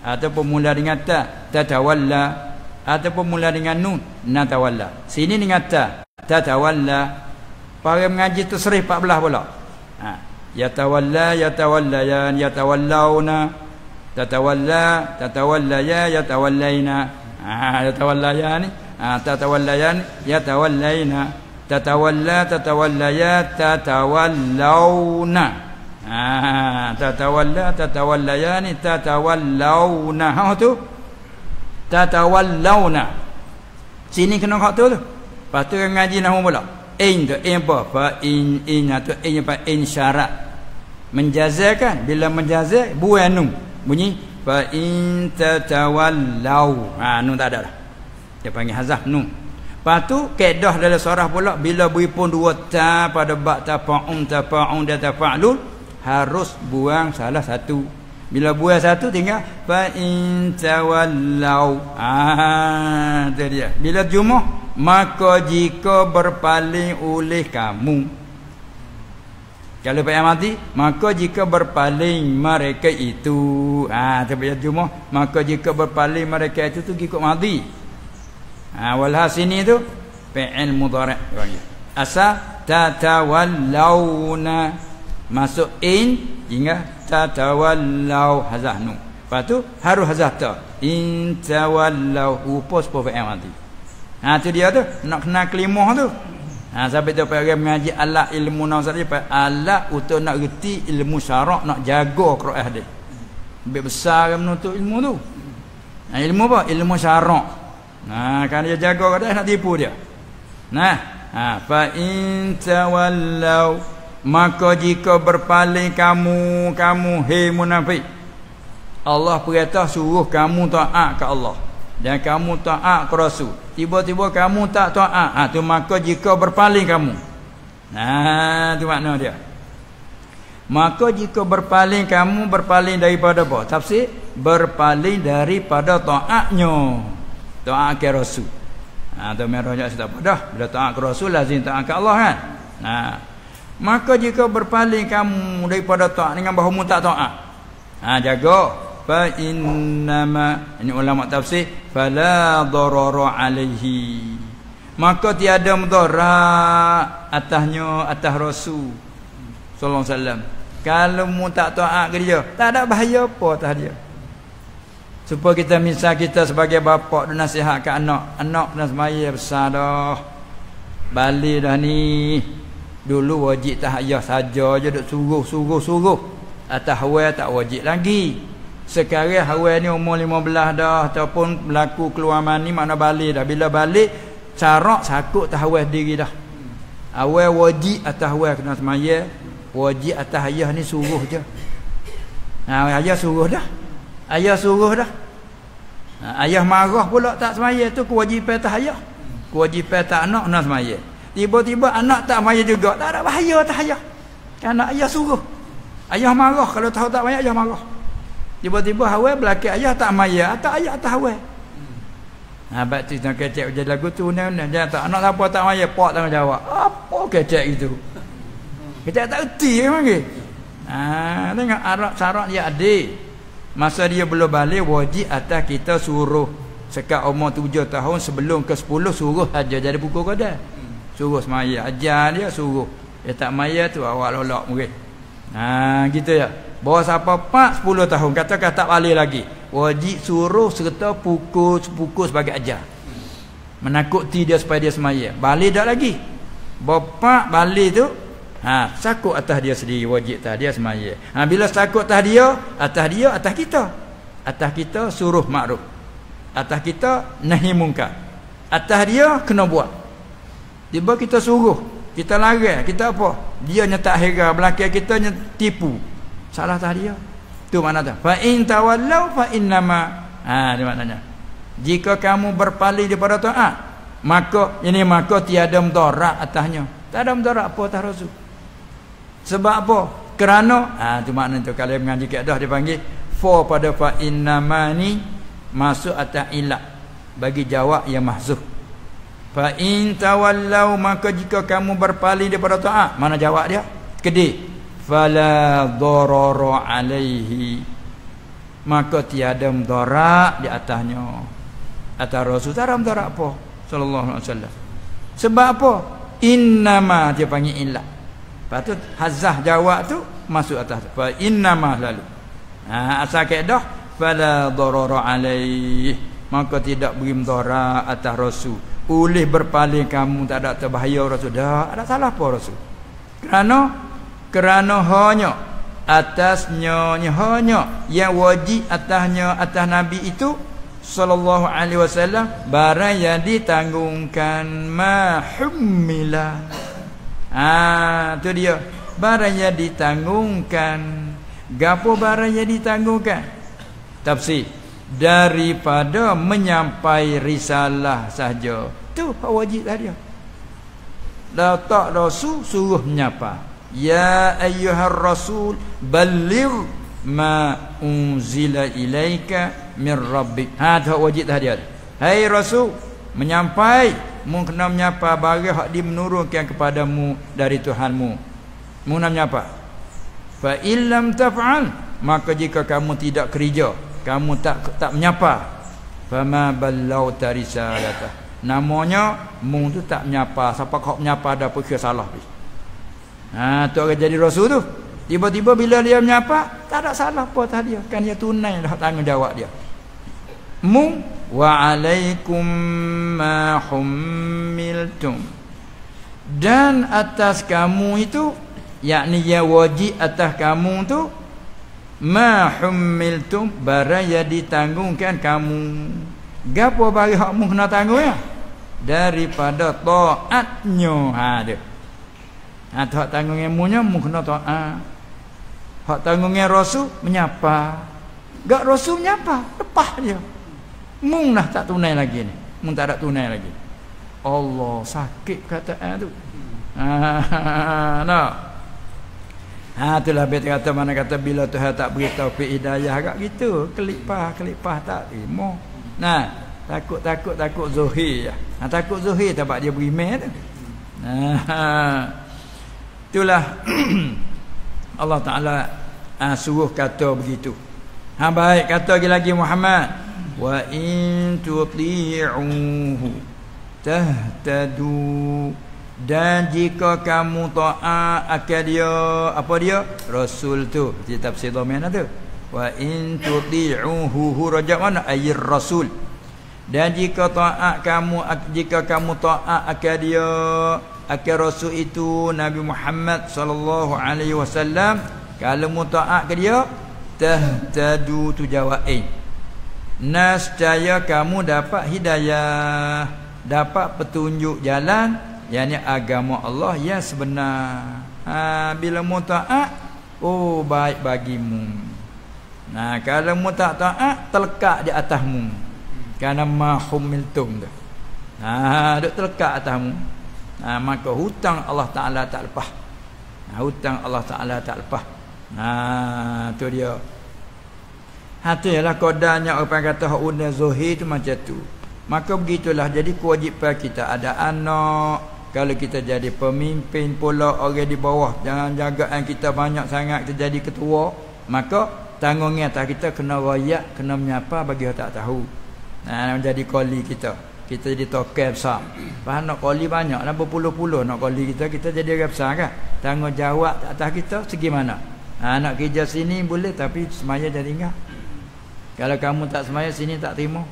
Ataupun mula dengan ta tatawalla, ataupun mula dengan nun natawalla. Sini dengan ta tatawalla. Para mengaji tasrih 14 pula. Yatawalla, yatawallayan, yatawallawna. tatawalla, tatawallaya, yatawallaina. Yatawallaya ni, tatawallayan, yatawallaina. Tatawalla, tatawallaya, tatawallawna. Tatawalla, tatawallayani, tatawallawna. Tu tatawallawna. Sini kena hak tu. Lepas tu ngaji nahwu pula. In tu in apa? Fa in tu in apa? In syarat. Menjazakan, bila menjazak buai nun. Bunyi fa in tatawallaw. Nun tak ada dah. Dia panggil hazaf nun. Lepas tu kaedah dalam surah pula bila beri pun dua ta pada bab tafa'un dan tafa'lul harus buang salah satu. Bila buang satu tinggal fa in tawallaw. Tu dia. Bila jumuh maka jika berpaling oleh kamu. Kalau payah mati maka jika berpaling mereka itu. Tu bila jumuh maka jika berpaling mereka itu tu ikut mati. Walha sini tu fi'il mudhari' panggil. Asa tatawallawna masuk in hingga tatawallaw hazah nun. Lepas tu harus hazah ta. In tawallaw upos po fi'il mati. Tu dia tu nak kena kelimah tu. Sampai tu orang mengaji alat ilmu nazar dia alat untuk nak reti ilmu syarak nak jaga Quran dia. Lebih besar menuntut ilmu tu. Ilmu apa? Ilmu syarak. Kan dia jaga kat dia nak tipu dia. Fa in tawallaw maka jika berpaling kamu hei munafik. Allah perintah suruh kamu taat ke Allah dan kamu taat ke Rasul. Tiba-tiba kamu tak taat, tu maka jika berpaling kamu. Tu makna dia. Maka jika berpaling kamu berpaling daripada apa? Tafsir berpaling daripada taatnya. Taat ke Rasul. Tu merahnya tak apa dah. Bila taat ke Rasul lazim taat ke Allah kan. Maka jika berpaling kamu daripada taat dengan bahawa tak taat. Jaga. Fa innama, ini ulama tafsir, fala darara alaihi. Maka tiada mudarat atasnya atas Rasul sallallahu alaihi wasallam. Kalau mu tak taat ke dia, tak ada bahaya apa atas dia. Supaya kita misal kita sebagai bapa dan nasihat ke anak dah semaya besar dah. Balik dah ni. Dulu wajib tahiyah saja je duk suruh. Atas hawa tak wajib lagi. Sekarang hawa ni umur 15 dah ataupun berlaku keluar mani makna balik dah. Bila balik carak sakut tahawah diri dah. Awal wajib atas hawa kena semaya. Wajib atas ayah ni suruh je. Ayah suruh dah. Ayah marah pula tak semaya tu kewajipan atas ayah. Kewajipan atas anak nak semaya. Tiba-tiba anak tak semaya juga, tak ada bahaya atas ayah. Kerana ayah suruh. Ayah marah kalau tahu tak semaya ayah marah. Tiba-tiba hawa belaki ayah tak semaya, atas ayah atas hawa. Bab tu nak kecek jadi lagu tu dia tak anak siapa tak semaya pak tanggungjawab. Apa kecek itu? Kecek tak erti memang ke? Tengok arak syarat dia adik. Masa dia belum balik wajib atas kita suruh sekat umur 7 tahun sebelum ke 10 suruh aja jadi pukul kada. Suruh semaya ajar dia suruh. Dia tak maya tu awak lolak mungkin. Gitu ya. Bawa siapa 10 tahun katakan tak balik lagi. Wajib suruh serta pukul sebagai ajar. Menakuti dia supaya dia semaya. Balik tak lagi. Bapak balik tu sakut atas dia sendiri wajib atas dia semaya. Bila sakut atas dia atas kita. Atas kita suruh makruf. Atas kita nahi mungkar. Atas dia kena buat. Tiba kita suruh, kita larang, kita apa? Dia nyetak hera belakang kita tipu. Salah atas dia. Tu makna tu. Fa in tawallaw fa innama. Dia maknanya. Jika kamu berpaling daripada taat, maka tiada mudarat atasnya. Tak ada mudarat apa atas Rasul. Sebab apa? Kerana tu makna tu kalau mengaji kaedah dia panggil fa pada fa innama ni masuk atas ilat bagi jawab yang mahzuf. Fa in tawallaw maka jika kamu berpaling daripada taat, mana jawab dia? Kedih. Fala darara alaihi. Maka tiada mudarat di atasnya. Atas Rasul tak ada mudarat apa sallallahu alaihi wasallam. Sebab apa? Innama dia panggil ilat. Patut hazah jawab tu masuk atas fa innama lalu. Asal kaedah fala darara alaih, maka tidak beri mudarat atas rasul. Oleh berpaling kamu tak ada terbahaya rasul. Dah ada salah apa rasul? Kerana hanya atasnya hanya yang wajib atasnya atas nabi itu sallallahu alaihi wasallam barang yang ditanggungkan mahumila. Tu dia barang yang ditanggungkan. Gapo barang yang ditanggungkan? Tafsir daripada menyampai risalah saja. Tu wajib dah dia. Dah tak rasul suruh menyapa. Ya ayyuhar rasul balligh ma unzila ilaika min rabbik. Tu wajib dah dia. Hai rasul, menyampai, mu kena menyapa barang hak dimenurunkan kepadamu dari Tuhanmu. Mu nak menyapa. Fa illam taf'al, maka jika kamu tidak kerja, kamu tak menyapa, fama ballauta risalata, namanya mu tu tak menyapa. Siapa kau menyapa dah perkara salah. Tu orang jadi rasul tu. Tiba-tiba bila dia menyapa, tak ada salah apa atas dia. Kan dia tunai dah tanggungjawab dia. Mu wa alaikum ma hummiltum, dan atas kamu itu, yakni yang wajib atas kamu tu, ma hummiltum, barang yang ditanggungkan kamu. Gapo barang hak mu kena tanggung ya? Daripada taatnya. Dia hak tanggungan munya mu kena taat. Hak tanggungan rasul menyapa. Gak rasul menyapa, lepas dia. Mu nah tak tunai lagi ni. Mu tak ada tunai lagi. Allah sakit kataan tu. Itulah bait kata mana kata bila Tuhan tak beri taufik hidayah agak gitu, kelipah tak terima. Takut zuhir. Takut zuhir sebab dia beriman tu. Itulah Allah Taala suruh kata begitu. Baik, kata lagi Muhammad, wa in tuti'uhu tahtadu, dan jika kamu taat akan dia, apa dia? Rasul tu. Di tafsir domain tu. Wa in tuti'uhu rajak mana? Ayir rasul. Dan jika kamu taat akan dia, akan rasul itu Nabi Muhammad sallallahu alaihi wasallam, kalau mu taat ke dia, tahtadu tu jawain. Nascaya kamu dapat hidayah, dapat petunjuk jalan, yakni agama Allah yang sebenar. Bila mu taat, baik bagimu. Kalau mu tak taat, terlekat di atasmu. Kerana mahumiltum tu. Duk terlekat atasmu. Maka hutang Allah Ta'ala tak lepas. Hutang Allah Ta'ala tak lepas. Tu dia. Tu ialah kodanya orang kata hak una zuhir tu macam tu. Maka begitulah, jadi kewajipan kita ada anak. Kalau kita jadi pemimpin pula, orang di bawah jangan jagaan kita banyak sangat, kita jadi ketua, maka tanggungan atas kita kena rakyat, kena menyapa bagi orang tak tahu. Menjadi koli kita jadi tokai besar. Bahan nak koli banyak, nak berpuluh-puluh nak koli kita jadi orang besar kan. Tanggungjawab atas kita segi mana? Nak kerja sini boleh, tapi semaya jadi ingat. Kalau kamu tak semaya sini tak terima.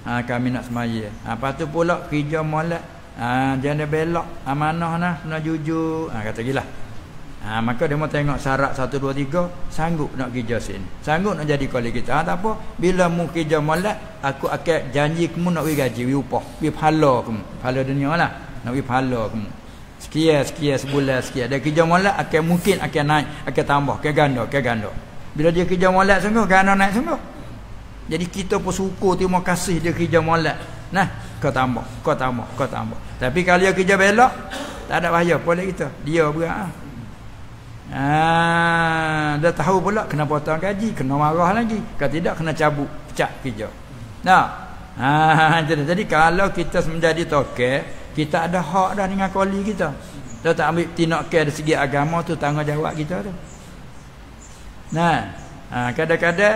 Kami nak semaya. Lepas tu pula kerja molek. Jangan belok amanah nah, kena jujur. Kata gila. Maka dia mau tengok syarat 1 2 3, sanggup nak kerja sini, sanggup nak jadi koli kita. Tak apa, bila mu kerja molek, aku akan janji kamu nak bagi gaji, bagi upah, bagi pahala kamu, pahala dunia lah, nak bagi pahala kamu sekian sebulan sekian. Dia kerja molek akan mungkin akan naik, akan tambah, akan ganda. Bila dia kerja molek sungguh, ganda naik sungguh. Jadi kita pun syukur, terima kasih dia kerja molek. Kau tambah. Tapi kalau dia kerja belok, tak ada bahaya pada kita. Dia berat. Dah tahu pula kena potong gaji, kena marah lagi. Kalau tidak kena cabut, pecat kerja. Jadi kalau kita menjadi tokai, kita ada hak dah dengan koli kita. Dah tak ambil tindakan dari segi agama tu, tanggungjawab kita tu. Kadang-kadang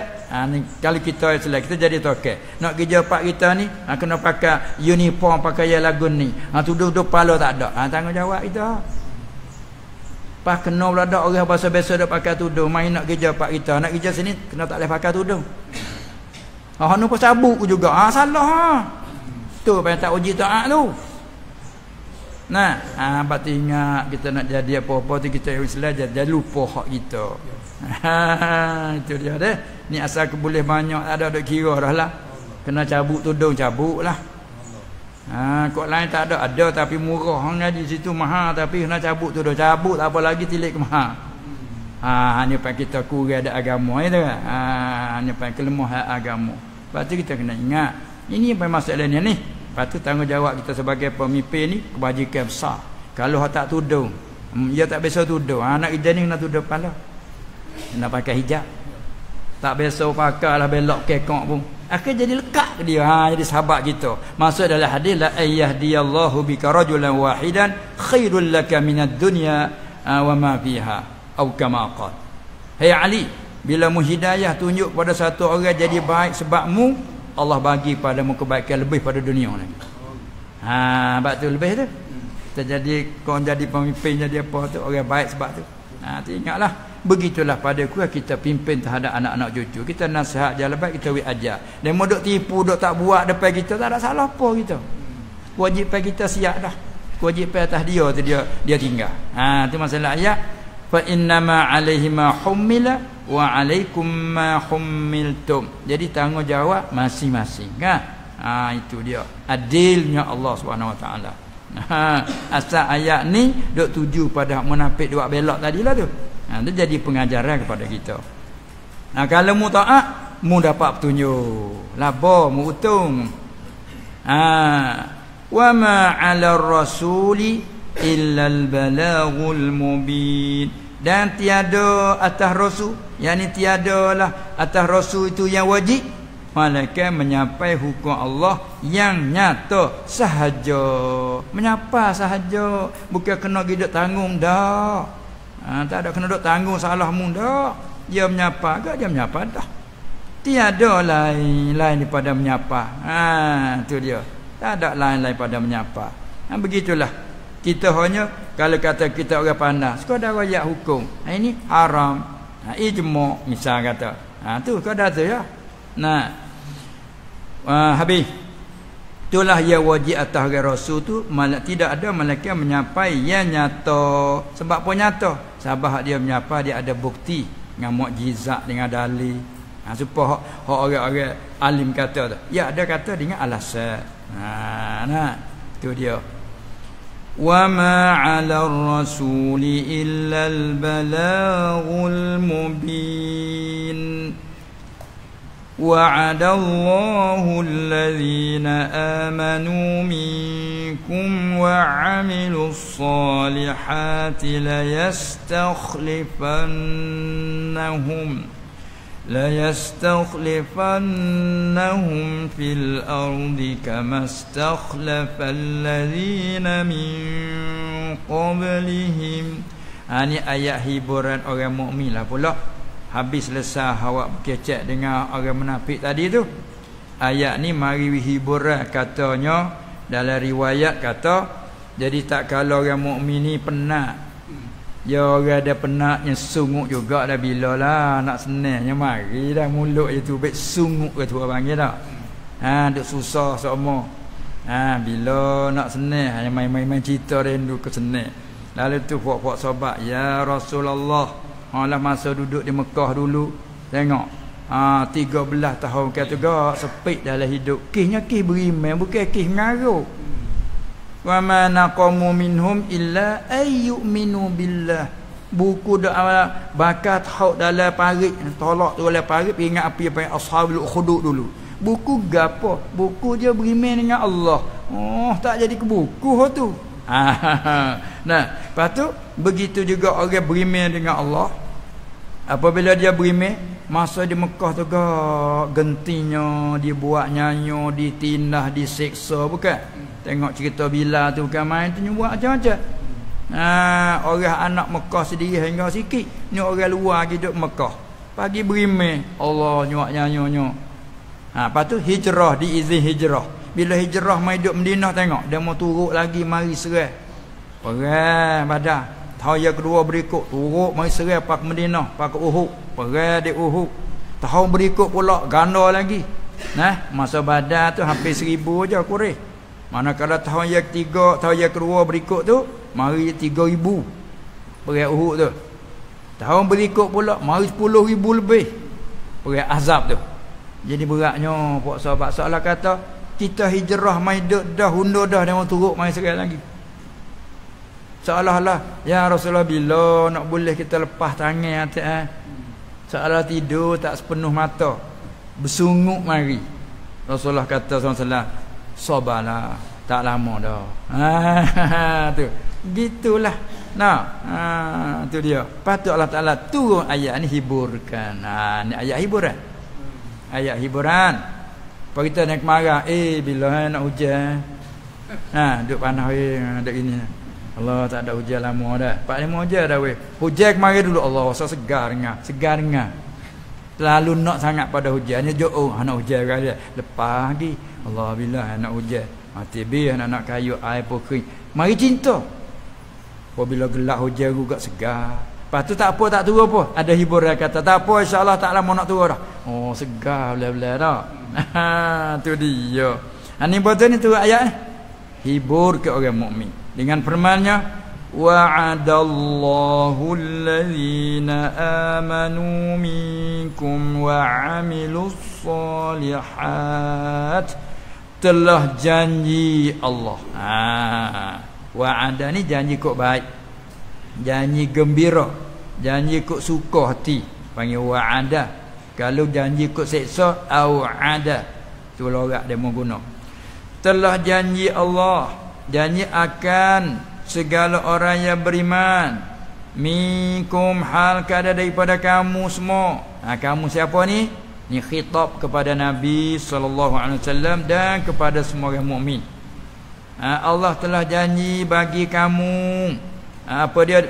kalau kita jadi tokai, nak kerja pak kita ni, kena pakai uniform, pakai yang lagu ni, tuduh-tuduh pala tak ada. Tanggungjawab kita. Pas kena beladak orang bahasa biasa dak pakai tudung, main nak kerja pak kita, nak kerja sini kena tak boleh pakai tudung. Nu pun sabuk juga. Salah. Tu payah tak uji taat tu. Nah, berarti ingat kita nak jadi apa-apa tu kita Islam jadi lupa hak kita. Itu dia deh. Ni asal ke boleh banyak ada kira dah lah. Kena cabut tudung cabut lah. Kok lain tak ada tapi murah hang ngaji situ mahal tapi kena cabut tudung cabut apa lagi tilik mahal. Hanya pai kita kurang ada agama itu kan. Hanya pai kelemah agama. Berarti kita kena ingat ini apa masalahnya ni. Lepas tu tanggungjawab kita sebagai pemimpin ni kebajikan besar. Kalau hak tak tudung, dia tak biasa tudung. Anak kita ni kena tudung kepala. Kena pakai hijab. Tak biasa pakai lah belok kekok pun. Akhir jadi lekat ke dia. Jadi sahabat kita. Maksud dalam hadis la ayyahdiyallahu bika rajulan wahidan khairul laka minad dunya wa ma fiha. Atau kama qala. Hai Ali, bila mu hidayah tunjuk pada satu orang jadi baik sebabmu, Allah bagi padamu kebaikan lebih pada dunia lagi. Sebab tu lebih tu. Kita jadi kau jadi pemimpin jadi apa tu orang baik sebab tu. Tu ingatlah. Begitulah pada kita pimpin terhadap anak-anak cucu. Kita nasihat jalan baik kita ajar. Dia mau duk tipu duk tak buat depan kita tak ada salah apa kita. Kewajipan kita siap dah. Kewajipan atas dia tu dia tinggal. Tu masalah ayat fa innama alaihi ma humila wa alaikum ma humiltum. Jadi tanggungjawab masing-masing kan. Itu dia adilnya Allah Subhanahu Wa Taala. Asal ayat ni duk tuju pada munafik duk belak tadilah tu. Itu jadi pengajaran kepada kita. Kalau mu taat, mu dapat petunjuk. Laba mu untung. Wa ma 'ala ar-rasuli illa al-balaghul mubin. Dan tiada atas rasul, yakni tiadalah atas rasul itu yang wajib malaikat menyampai hukum Allah yang nyata sahaja. Menyapa sahaja, bukan kena hidup tanggung dah. Tak ada kena duk tanggung salahmu dah. Dia menyapa ke dia menyapa dah. Tiada lain daripada menyapa. Tu dia. Tak ada lain daripada menyapa. Begitulah. Kita hanya kalau kata kita orang pandai, sekadar ayat hukum. Ini haram. Ijma' misal kata. Tu sekadar tu ya. Habis. Itulah yang wajib atas Rasul tu, tidak ada malaikat menyapai yang nyata. Sebab apa nyata? Sebab dia menyapa dia ada bukti dengan mukjizat dengan dalil. Supaya orang-orang alim kata tu. Ya ada kata dengan alasan. Tu dia. Wa ma 'ala ar-rasuli illa al-balaghul mubin. وعد الله الذين آمنوا منكم وعملوا الصالحات ليستخلفنهم في الأرض كما استخلف الذين من قبلهم. Ini ayat hiburan orang mukmin lah pula. Habis selesai awak berkecek dengan orang munafik tadi tu. Ayat ni mari hiburan katanya dalam riwayat kata. Jadi tak kalau orang mukmin ni penat. Ya orang ada penat yang sungguh juga dah bila lah nak senangnya mari dah mulut je tu baik sungguh ke tu orang panggil dah. Duk susah semua. Bila nak senang hanya main-main cerita rindu ke senang. Lalu tu puak-puak sahabat, ya Rasulullah. Malah masa duduk di Mekah dulu, tengok 13 tahun kata gak sepit dalam hidup. Kisnya kis beriman, bukan kis mengaruh. Wa ma naqamu minhum illa ayyuminu billah. Buku doa bakat hak dalam parit, tolak tu dalam parit ingat apa ashabul ukhdud dulu. Buku gapo? Buku dia beriman dengan Allah. Tak jadi ke buku tu. Lepas tu begitu juga orang beriman dengan Allah. Apabila dia beriman, masa di Mekah tu gentinya dibuat nyanyo, ditindah, diseksa bukan? Tengok cerita Bilal tu bukan main tu buat macam-macam. Orang anak Mekah sendiri hingga sikit. Ni orang luar hidup Mekah. Pagi beriman, Allah nyuak nyanyo-nyo. Lepas tu hijrah, diizin hijrah. Bila hijrah mai hidup Madinah tengok, dia mau turut lagi mari serah. Perang Badar. tahun yang kedua berikut turut mai serang pak Madinah, pak Uhud, perang di Uhud. Tahun berikut pula ganda lagi. Nah, masa Badar tu hampir 1000 je Quraisy. Manakala tahun yang ketiga, tahun yang kedua berikut tu mari 3000 perang Uhud tu. Tahun berikut pula mari 10,000 lebih perang Ahzab tu. Jadi beratnya puak sahabat salah kata kita hijrah mai dah hunda dah dia turut mai serang lagi. Seolah-olah ya Rasulullah bila nak boleh kita lepas tangan atas seolah tidur tak sepenuh mata bersungguh mari. Rasulullah kata SAW, sabarlah tak lama dah. Tu gitulah. Nah, tu dia. Patut Allah Taala turun ayat ni hiburkan. Ni ayat hiburan. Ayat hiburan. Apa kita nak marah, bila nak hujan. Duk panas duk ini. Allah tak ada hujan lama dah. 4-5 hujan dah weh. Hujan kemarin dulu Allah rasa segar dengar. Terlalu nak sangat pada hujan. Ni nak hujan kali. Lepas lagi. Allah billah nak hujan. Mati biar nak kayu air pun kering. Mari cinta. Apabila gelap hujan juga segar. Lepas tu tak apa tak turun apa. Ada hiburan kata tak apa insya-Allah tak lama nak turun dah. Oh segar belah-belah dah. Tu dia. Ni betul ni turun ayat ni. Hibur ke orang mukmin dengan firman-Nya wa'adallahu alladhina amanu minkum wa 'amilus solihat. Telah janji Allah. Wa'ada ni janji kok baik. Janji gembira. Janji kok suka hati. Panggil wa'ada. Kalau janji kok seksa au'ada. Tu lorak dia mau guna. Telah janji Allah. Janji akan segala orang yang beriman. Minkum hal kada daripada kamu semua. Kamu siapa ni? Ni khitab kepada Nabi SAW dan kepada semua orang mukmin. Allah telah janji bagi kamu. Apa dia?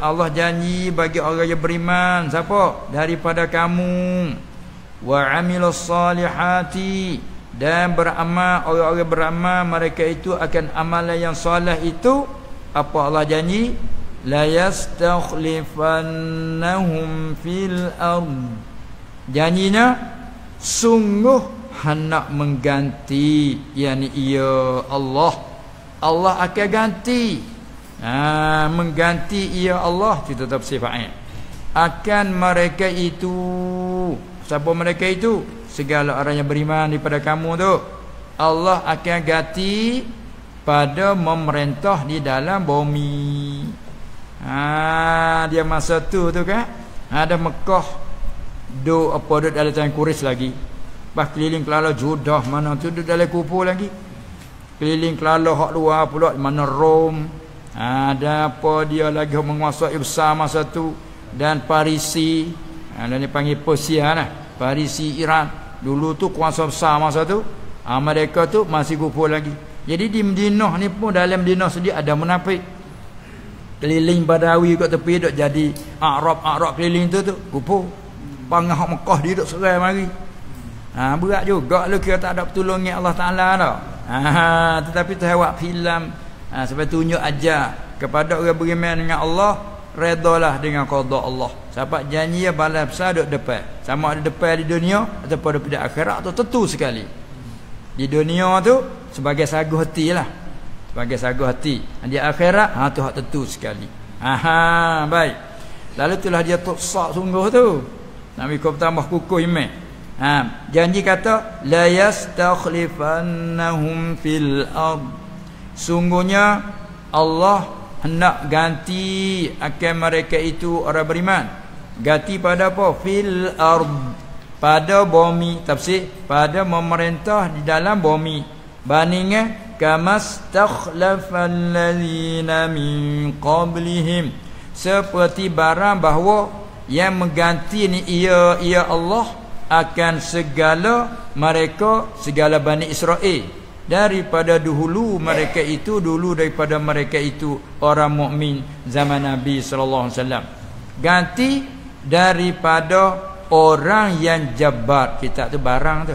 Allah janji bagi orang yang beriman. Siapa? Daripada kamu. Wa amilus salihati. Dan beramal, orang-orang beramal mereka itu akan amalan yang soleh itu. Apa Allah janji? La yastakhlifannahum fil ard. Janjinya sungguh hendak mengganti, yakni ia Allah akan ganti. Mengganti ia Allah itu tetap sifatnya. Akan mereka itu. Siapa mereka itu? Segala orang yang beriman daripada kamu tu. Allah akan ganti pada memerintah di dalam bumi. Dia masa tu kan ada Mekah duk dalam tangan Quraisy lagi. Pas keliling kelala Judah mana tu duk dalam kupu lagi. Keliling kelala hak luar pula mana Rom. Ada apa dia lagi menguasai besar masa tu. Dan Parisi. Dan dia panggil Persia lah. Parisi Iran. Dulu tu kuasa besar masa tu. Mereka tu masih kupu lagi. Jadi di Madinah ni pun dalam Madinah sendiri ada munafik. Keliling Badawi kat tepi duk jadi Arab keliling tu kupu. Pangah Mekah dia duk serai mari. Berat juga lu kira tak ada pertolongan Allah Taala dah. Tetapi tu awak filem sampai tunjuk aja kepada orang beriman dengan Allah, redalah dengan qada Allah. Sebab janji dia balas besar duk depan. Sama ada depan di dunia ataupun di akhirat tu tentu sekali. Di dunia tu sebagai sagu hati lah. Sebagai sagu hati. Di akhirat tu hak tentu sekali. Baik. Lalu itulah dia tuksak sungguh tu. Nabi kau tambah kukuh iman. Janji kata la yastakhlifannahum fil ard. Sungguhnya Allah hendak ganti akan mereka itu orang beriman. Ganti pada apa? Fil ard. Pada bumi. Tafsir pada memerintah di dalam bumi. Bandingnya kamastakhlafal ladzina min qablihim. Seperti barang bahawa yang mengganti ni ia Allah akan segala mereka, segala Bani Israel daripada dahulu mereka itu, dulu daripada mereka itu orang mukmin zaman Nabi sallallahu alaihi wasallam. Ganti daripada orang yang jabbar. Kita tu barang tu.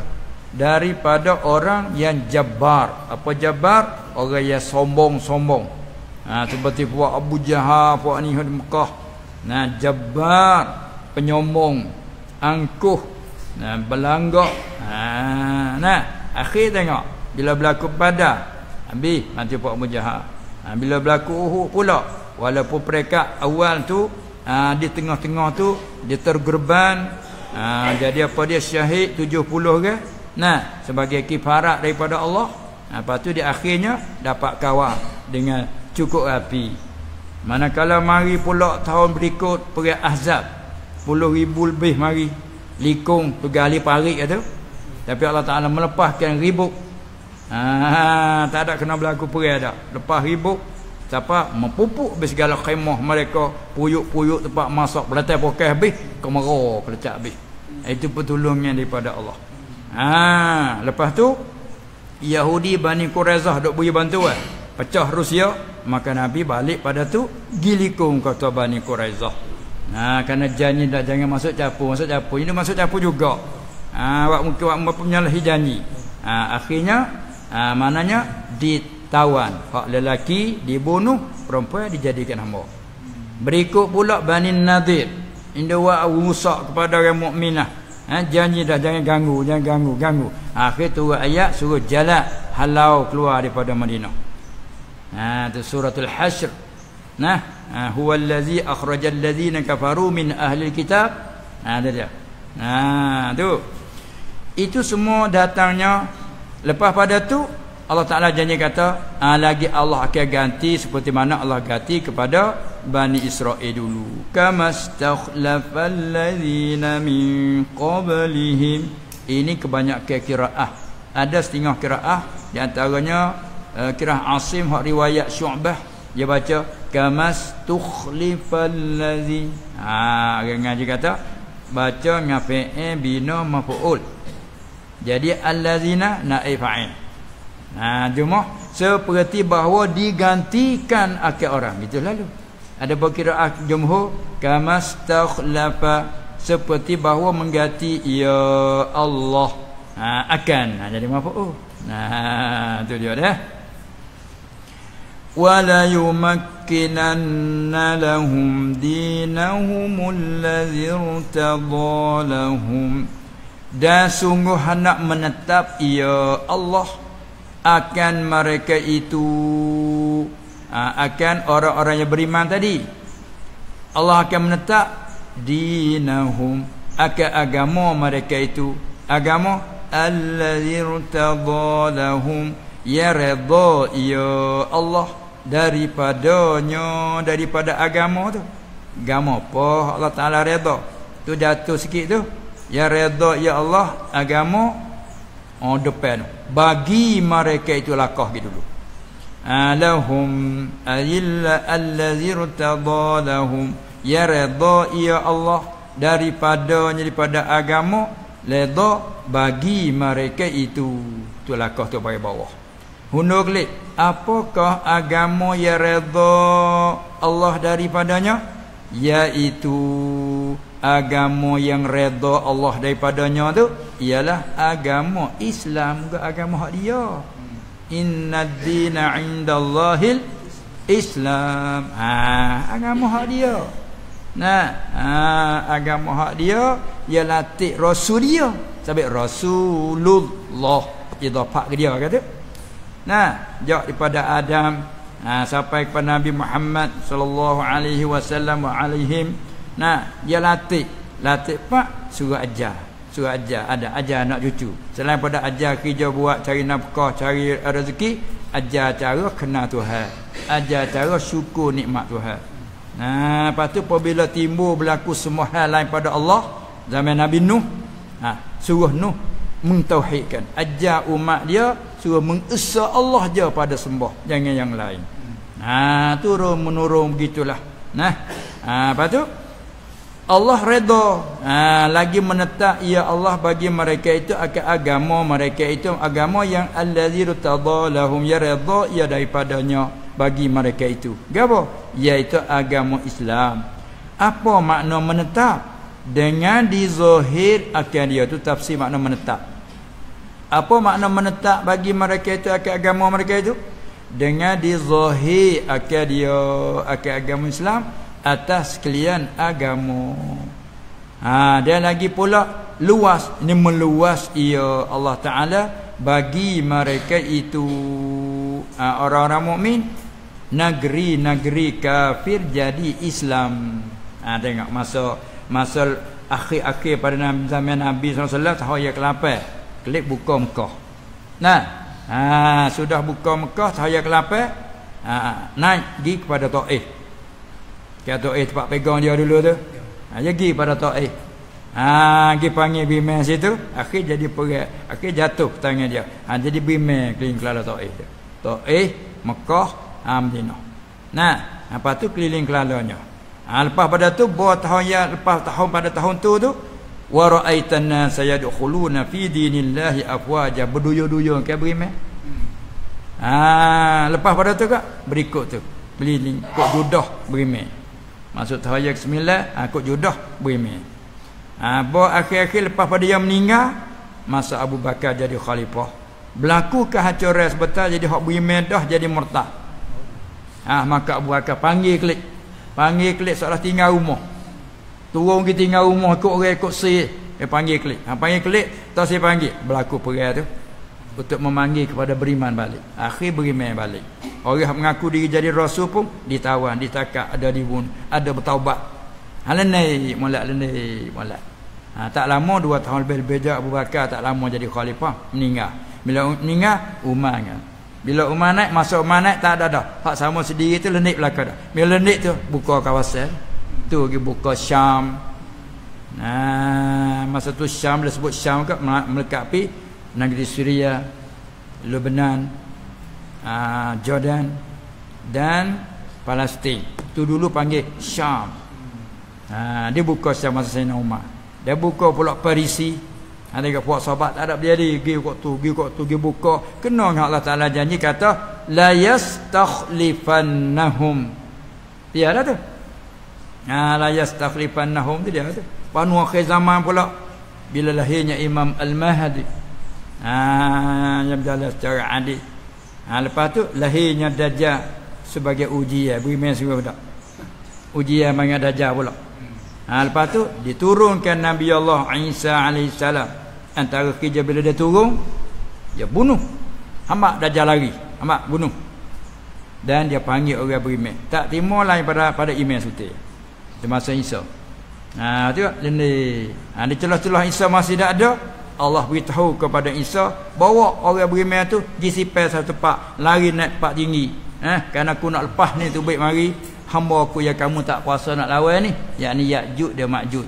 Daripada orang yang jabbar. Apa jabbar? Orang yang sombong-sombong. Seperti puak Abu Jahal, puak ni di Mekah. Jabbar, penyombong, angkuh, berlanggak. Akhir tengok bila berlaku Badar, habis mati puak Abu Jahal. Bila berlaku Uhud pula, walaupun peringkat awal tu di tengah-tengah tu dia tergerban, jadi apa dia syahid 70 ke? Sebagai kifarat daripada Allah. Lepas tu di akhirnya dapat kawal dengan cukup api. Manakala mari pula tahun berikut perang Ahzab, 10,000 lebih mari likung pegali parik tu. Tapi Allah Taala melepaskan ribut. Tak ada kena berlaku perang dah. Lepas ribut, siapa mempupuk habis segala khemah mereka, puyuk-puyuk tempat masak, belatai pokai habis, kemarau kelecak habis. Itu pertolongan daripada Allah. Lepas tu Yahudi Bani Quraizah dok beri bantuan, pecah Rusia, maka Nabi balik pada tu gilikung kata Bani Quraizah. Kerana janji dah jangan masuk campur, ini masuk campur juga. Awak mungkin awak menyalahi janji. Akhirnya maknanya ditawan, hak lelaki dibunuh, perempuan dijadikan hamba. Berikut pula Bani Nadir, inda wa rusak kepada orang mukminah. Janji dah jangan ganggu. Akhir turun ayat suruh jalan halau keluar daripada Madinah. Tu suratul Hasyr. Huwallazi akhrajal ladzina kafaru min ahli kitab. Dia. Tu. Itu semua datangnya lepas pada tu Allah Taala janji kata lagi Allah akan ganti seperti mana Allah ganti kepada Bani Israel dulu. Kamastakhlafal ladzina min qablihim. Ini kebanyakan qiraah. Ada setengah qiraah di antaranya qiraah Asim hak riwayat Syu'bah, dia baca kamastukhlifal ladzi. Orang ngaji kata baca dengan fi'il bina maf'ul. Jadi allazina naib fa'il. Cuma seperti bahawa digantikan akan orang, gitu lalu. Ada qiraah jumhur kamastakhlafa, seperti bahawa mengganti ya Allah akan. Jadi maf'ul. Tu dia dah. Wala yumakkinanna lahum dinahumul ladzi irtadha lahum. Dan sungguh hendak menetap ya Allah akan mereka itu, akan orang-orang yang beriman tadi. Allah akan menetap dinahum, akan agama mereka itu, agama allazi irtadha lahum, ya redha ya Allah daripadanya, daripada agama tu. Agama apa Allah Taala redha tu, jatuh sikit tu. Ya redha ya Allah agama depan bagi mereka itu lakah gitu dulu. Lahum illa allazi irtadha lahum, ya redha ya Allah daripada agama, redha bagi mereka itu. Tu lakah tu bagi bawah. Hundur klik, apakah agama ya redha Allah daripadanya? Yaitu agama yang redha Allah daripadanya tu ialah agama Islam, ke agama hak dia. Innad dina 'indallahil Islam. Agama hak dia. Agama hak dia ialah tik rasul dia. Sebab Rasulullah idafah ke dia kata. Jauh daripada Adam sampai kepada Nabi Muhammad sallallahu alaihi wasallam wa alaihim. Dia latih pak suruh ajar ada ajar anak cucu. Selain pada ajar kerja buat cari nafkah, cari rezeki, ajar cara kenal Tuhan, ajar cara syukur nikmat Tuhan. Lepas tu apabila timbul berlaku semua hal lain pada Allah zaman Nabi Nuh, suruh Nuh mentauhidkan, ajar umat dia suruh mengesa Allah je pada sembah, jangan yang lain. Turun menurun begitulah. Lepas tu Allah redha lagi menetap ya Allah bagi mereka itu akan agama mereka itu, agama yang allazi irtadha lahum, ya redha ya daripadanya bagi mereka itu. Gapo? Iaitu agama Islam. Apa makna menetap? Dengan dizahir akan dia tu tafsir makna menetap. Apa makna menetap bagi mereka itu akan agama mereka itu? dengan dizahir akan dia akan agama Islam atas sekalian agama. Dan lagi pula luas, ini meluas ia Allah Taala bagi mereka itu orang-orang mukmin negeri-negeri kafir jadi Islam. Tengok masa akhir-akhir pada zaman Nabi SAW tahun yang ke-8 klik buka Mekah. Sudah buka Mekah tahun yang ke-8 naik pergi kepada Taif. Ke Taif tempat pegang dia dulu tu. Dia pergi pada Taif. Pergi panggil bimbing situ, akhir jadi perang, akhir jatuh ke tangan dia. Jadi bimbing keliling kelala Taif tu. Taif, Mekah, Madinah. Lepas tu keliling kelalanya. Lepas pada tu pada tahun tu wa ra'aitan nas yadkhuluna fi dinillahi afwaja, berduyur-duyur ke berimeh. Lepas pada tu berikut tu keliling kok judah berimeh. Maksud tahun yang ke-9 kok judah berimeh. Akhir-akhir lepas pada dia meninggal, masa Abu Bakar jadi khalifah, berlaku kehancuran sebentar, jadi hak berimeh dah jadi murtad. Maka Abu Bakar panggil klik seolah tinggal rumah. Turun ke tinggal rumah ikut orang ikut si. Dia panggil klik. Panggil klik, tak saya panggil. Berlaku perang tu untuk memanggil kepada beriman balik. Akhir beriman balik. Orang yang mengaku diri jadi rasul pun ditawan, ditakak, ada dibunuh, ada bertaubat. Lenai molek. Tak lama 2 tahun lebih je Abu Bakar tak lama jadi khalifah, meninggal. Bila meninggal Umar kan. Bila Umar naik, masa Umar naik tak ada dah. Hak sama sendiri tu lenik belakang dah. Bila lenik tu buka kawasan. Tu pergi buka Syam. Masa tu Syam, dia sebut Syam ke melekapi negeri Syria, Lebanon, Jordan dan Palestin. Tu dulu panggil Syam. Dia buka Syam masa Sayyidina Umar. Dia buka pula Parisi. Ada kat puak sahabat tak ada berjadi, pergi kok tu buka. Kena Allah Taala janji kata la yastakhlifannahum. Dia ada tu. La yastakhlifannahum tu dia ada. Panu akhir zaman pula bila lahirnya Imam Al-Mahdi. Yang berjalan secara adil. Lepas tu lahirnya Dajjal sebagai ujian, beriman semua dak. Ujian bagi Dajjal pula. Lepas tu diturunkan Nabi Allah Isa alaihissalam. Antara kerja bila dia turun, dia bunuh. Hamba Dajjal lari, hamba bunuh. Dan dia panggil orang beriman. Tak terima lain pada iman suti. Semasa Isa. Tengok ini. Di celah-celah Isa masih tak ada, Allah beritahu kepada Isa bawa orang beriman tu pergi sipai satu tempat, lari naik tempat tinggi. Kerana aku nak lepas ni tu baik mari hamba aku yang kamu tak kuasa nak lawan ni, yakni Ya'juj dan Ma'juj.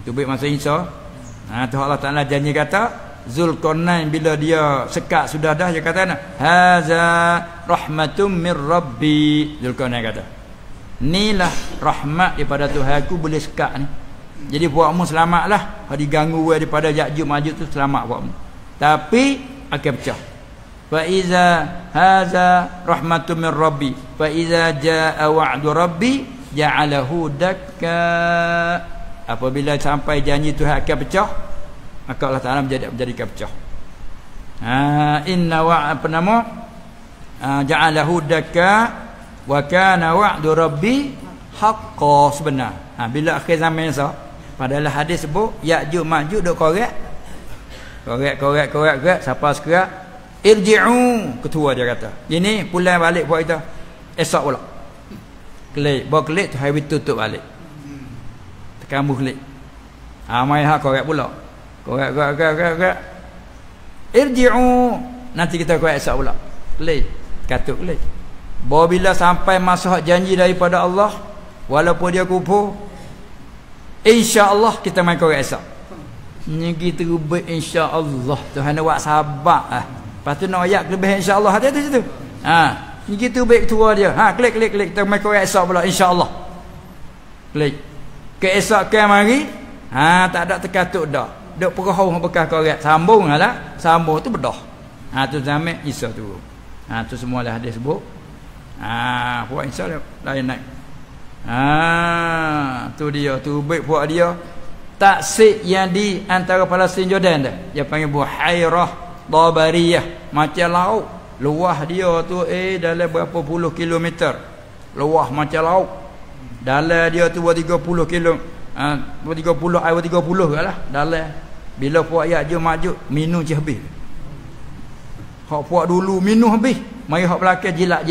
Tu baik masa Isa. Tu Allah Taala janji kata Zulkarnain bila dia sekat sudah dah, dia kata haza rahmatum mir rabbi. Zulkarnain kata inilah rahmat daripada Tuhan aku boleh sekat ni. Jadi buatmu selamatlah. Kalau diganggu daripada Ya'juj Ma'juj tu selamat buatmu. Tapi akan pecah. Fa iza haza rahmatum mir rabbi fa iza jaa wa'du rabbi ja'alahu dakka. Apabila sampai janji Tuhan akan pecah, maka Allah Taala menjadikan pecah. Inna ja'alahu dakka wa kana wa'du rabbi haqqan, sebenar. Bila akhir zaman sah, padahal hadis sebut Ya'juj Ma'juj duk korek siapa sekerak irji'u, ketua dia kata ini pulang balik buat kita esok pula kelik tu hari tutup balik kamu klik. Mai hak korek pula. Korek. Irji'u. Nanti kita korek esok pula. Klik. Katuk klik. Bila sampai masa hak janji daripada Allah, walaupun dia kufur, insya-Allah kita mai korek esok. Ni kita rubik insya-Allah. Tuhan nak buat sabar. Lepas tu nak ayat lebih insya-Allah hati tu situ. Ni kita baik tua dia. Klik. Kita mai korek esok pula insya-Allah. Klik. Keesokan mari, tak ada terkatuk dah. Duk perahau bekas korek, sambung lah. Sambung tu bedah. Tu zaman Isa tu. Tu semualah hadis sebut. Puak Isa lain naik. Tu dia, tu baik puak dia. Taksik yang di antara Palestin Jordan dah. Dia panggil Buhairah Tabariyah, macam laut. luah dia tu dalam berapa puluh kilometer. Luah macam laut. Dalam dia tu 30 kilo. 30 air 30 lah dalam. Bila puak Ya'juj Ma'juj minum je habis. Hak puak dulu minum habis. Mari hak belakang jelak.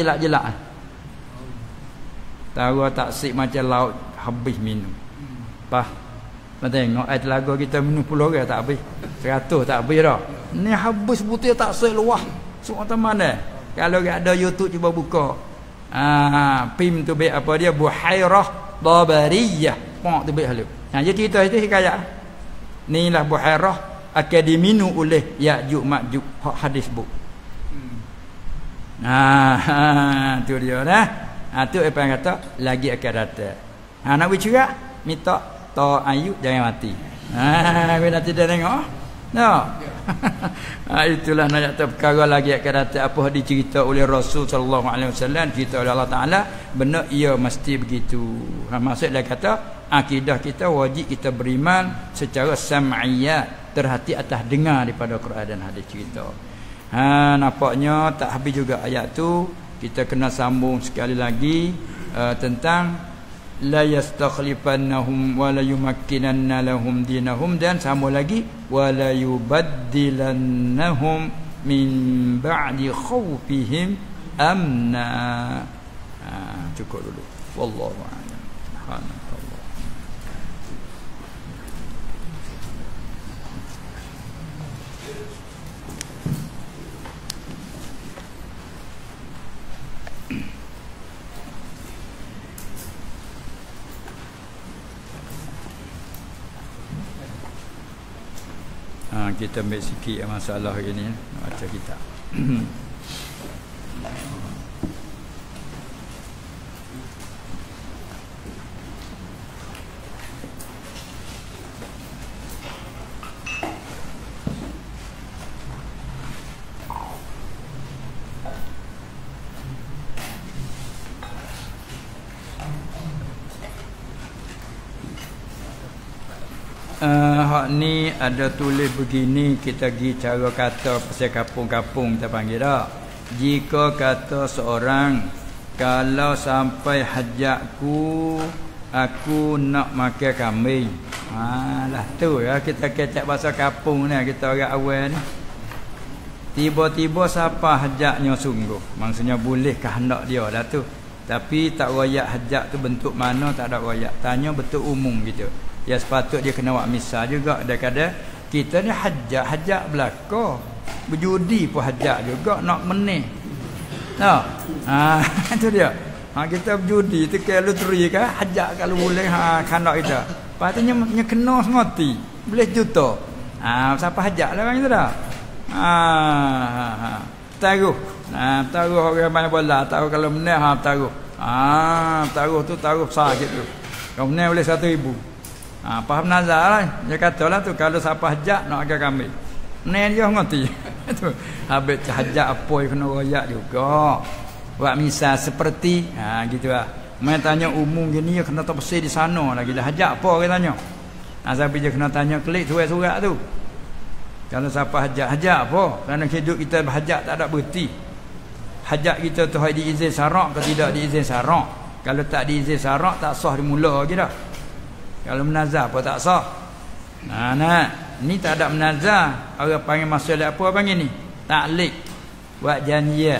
Tahu tak sik macam laut habis minum. Pah. Tengok air telaga kita minum 10 orang tak habis. 100 tak habis dah. Ni habis putih tak sik luah. Semua mana? Kalau ada YouTube cuba buka. Pim tu baik apa dia Buhairah Dabariyah. Pok tu baik halu. Dia cerita itu hikayat. Inilah Buhairah akan diminum oleh Ya'juj Ma'juj hak hadis bu. Tu dia dah. Tu apa yang kata lagi akan datang. Nak bercerak minta ta ayu jangan mati. Kita nanti dah tengok. Itulah nak kata perkara lagi akan datang apa dicerita oleh Rasul sallallahu alaihi wasallam, cerita oleh Allah Taala, benar ia mesti begitu. Maksudnya kata akidah kita wajib kita beriman secara sam'iyat, terhati atas dengar daripada Quran dan hadis cerita. Nampaknya tak habis juga ayat tu. Kita kena sambung sekali lagi tentang la yastakhlifannahum wa la yumakkinanna lahum dinahum, dan sambung lagi wa la yubaddilannahum min ba'di khawfihim amna. Cukup dulu. Wallahu a'lam. Subhanallah. Kita ambil sikit masalah ini baca kitab. Hak ni ada tulis begini, kita pergi cara kata pasal kampung-kampung kita panggil dah. Jika kata seorang, kalau sampai hajatku aku nak makan kambing. Lah tu ya kita kecap bahasa kampung ni, kita orang awal ni. Tiba-tiba siapa hajatnya sungguh, maksudnya boleh kehendak dia dah tu. Tapi tak royak hajat tu bentuk mana tak ada royak. Tanya betul umum gitu. Ya sepatut dia kena buat misal juga. Kadang-kadang kita ni hajat belaka, berjudi pun hajat juga nak meneh. Itu dia. Kita berjudi tu kalau loteri kan hajat kalau boleh kandak kita. Patutnya kena semati. Boleh juta. Siapa hajat lah orang itu dah. Taruh. Taruh orang main bola, taruh kalau meneh taruh. Taruh tu taruh sakit tu. Kalau meneh boleh 1,000. Faham nazar lah. Dia katalah tu kalau siapa hajat nak agak kambing. Ni dia ngerti. Tu habis hajat apa yang kena royak juga. Buat misal seperti gitulah. Main tanya umum gini dia kena terpesir di sana lagi dah hajat apa dia tanya. Sampai dia kena tanya klik surat tu. Kalau siapa hajat apa? Kerana hidup kita berhajat tak ada berhenti. Hajat kita tu hai diizin syarak ke tidak diizin syarak. Kalau tak diizin syarak tak sah dimula lagi dah. Kalau menazar apa tak sah. Ni tak ada menazar. Orang panggil masalah apa panggil ni? Taklik. Buat janji.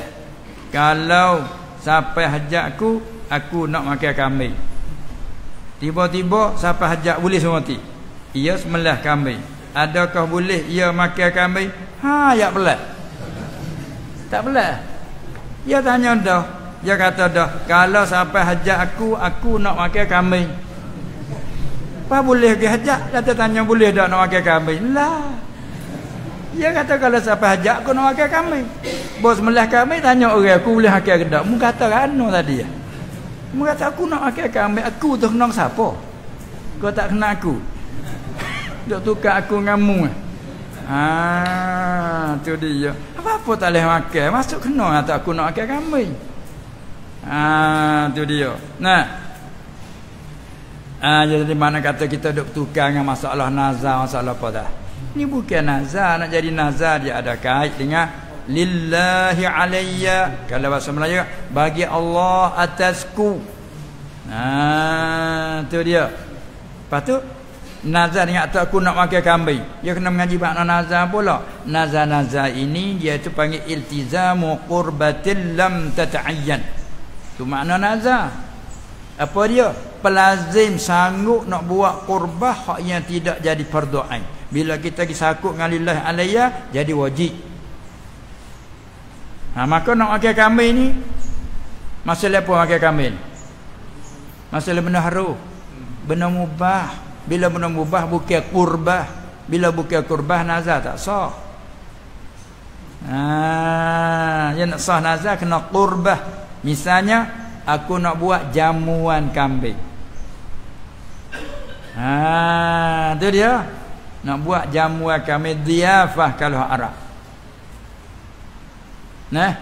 Kalau sampai hajatku aku nak makan kambing. Tiba-tiba sampai hajat boleh semua mati. Ia sembelih kambing. Adakah boleh ia makan kambing? Ya pelat. Tak pelat. Dia tanya dah. Dia kata dah, kalau sampai hajat aku nak makan kambing. Apa boleh ke hajat? Dia tanya boleh tak nak makan kambing? Lah. Dia kata kalau sampai hajat aku nak makan kambing. Bos sembelih kambing tanya orang aku boleh makan ke tak? Mu kata rano tadi ya. Mu kata aku nak makan kambing, aku tu kenal siapa? Kau tak kenal aku. Dok tukar aku ngamu. Tu dia. Apa-apa tak boleh makan. Masuk kena atau aku nak makan kambing. Tu dia. Jadi mana kata kita duk tukar dengan masalah nazar, masalah apa dah. Ni bukan nazar, nak jadi nazar dia ada kait dengan lillahi alayya. Kalau bahasa Melayu, bagi Allah atasku. Tu dia. Lepas tu nazar ingat tak aku nak makan kambing. Dia kena mengaji makna nazar pula. Nazar-nazar ini dia tu panggil iltizamu qurbatil lam tata'ayyan. Tu makna nazar. Apa dia? Pelazim sanggup nak buat qurbah hak yang tidak jadi fardu ain. Bila kita disakut dengan lillahi alayya jadi wajib. Maka nak makan kambing ni masalah apa makan kambing? Masalah benda haram, benda mubah. Bila benda mubah bukan qurbah. Bila bukan qurbah nazar tak sah. Yang nak sah nazar kena qurbah. Misalnya aku nak buat jamuan kambing. Tu dia. Nak buat jamuan kambing diafah kalau Arab.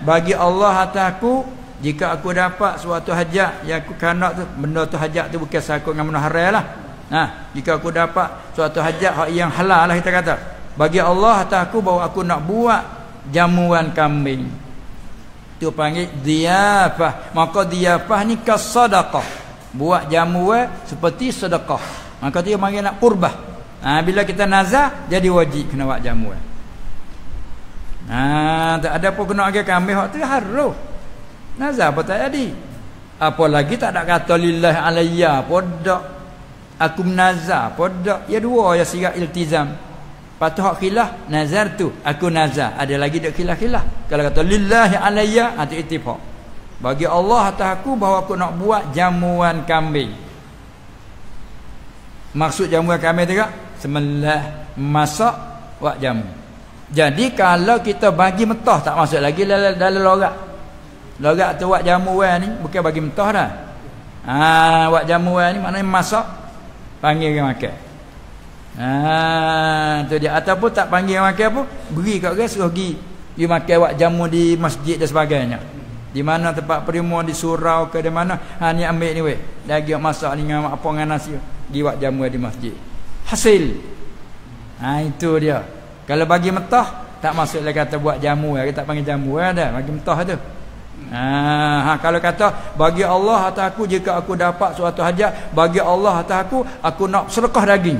Bagi Allah atasku, jika aku dapat suatu hajat yang aku kanak tu, benda tu hajat tu bukan sakut dengan benda haram lah. Jika aku dapat suatu hajat yang halal lah kita kata, bagi Allah atas aku bahawa aku nak buat jamuan kambing, tu panggil diafah. Maka diafah ni kasadaqah, buat jamuan seperti sedekah. Maka dia panggil nak qurbah. Bila kita nazar jadi wajib kena buat jamuan. Tak ada apa kena agak kambing hak tu haram. Nazar apa tak jadi. Apalagi tak ada kata lillahi alayya apa dak. Aku menazar apa dak. Ya dua ya sirat iltizam. Patu hak khilaf nazar tu aku nazar. Ada lagi dak khilaf-khilaf. Kalau kata lillahi alayya itu ittifaq. Bagi Allah atas aku bahawa aku nak buat jamuan kambing. Maksud jamuan kambing tu tak? Sembelih, masak, buat jamu. Jadi kalau kita bagi mentah tak masuk lagi dalam lorak. Lorak tu buat jamuan ni bukan bagi mentah dah. Buat jamuan ni maknanya masak, panggil orang makan. Tu dia. Ataupun tak panggil orang makan pun, beri kat orang suruh pergi makan buat jamu di masjid dan sebagainya. Di mana tempat pertemuan di surau ke di mana, ni ambil ni weh. Daging masak ni dengan apa dengan nasi, pergi buat jamu di masjid. Hasil. Itu dia. Kalau bagi mentah tak masuk lagi kata buat jamu, kita tak panggil jamu dah, bagi mentah tu. Kalau kata bagi Allah atas aku, jika aku dapat suatu hajat, bagi Allah atas aku nak sedekah daging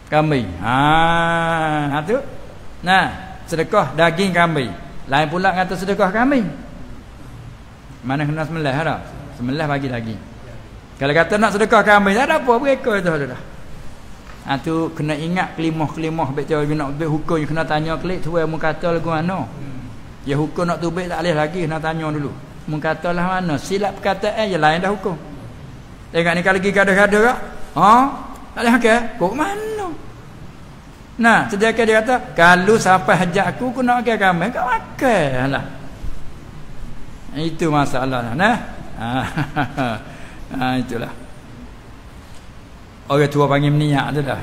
kambing. Tu. Sedekah daging kambing. Lain pula kata sedekah kambing. Mana kena sembelih dah. Sembelih bagi daging. Kalau kata nak sedekah kambing, tak ada apa, bereka tu dah. Tu kena ingat kelimah-kelimah betul nak ambil hukum, kena tanya kelik tu mu kata lagu mana. Ya hukum nak tubik tak boleh lagi, kena tanya dulu. Mu katalah mana? Silap perkataan je lain dah hukum. Tengok ni kalau pergi gaduh-gaduh tak? Tak boleh makan. Kok mana? Sediakan dia kata, kalau sampai hajat aku nak makan kambing, kau makan lah. Itu masalah itulah. Orang tua panggil meniak tu dah.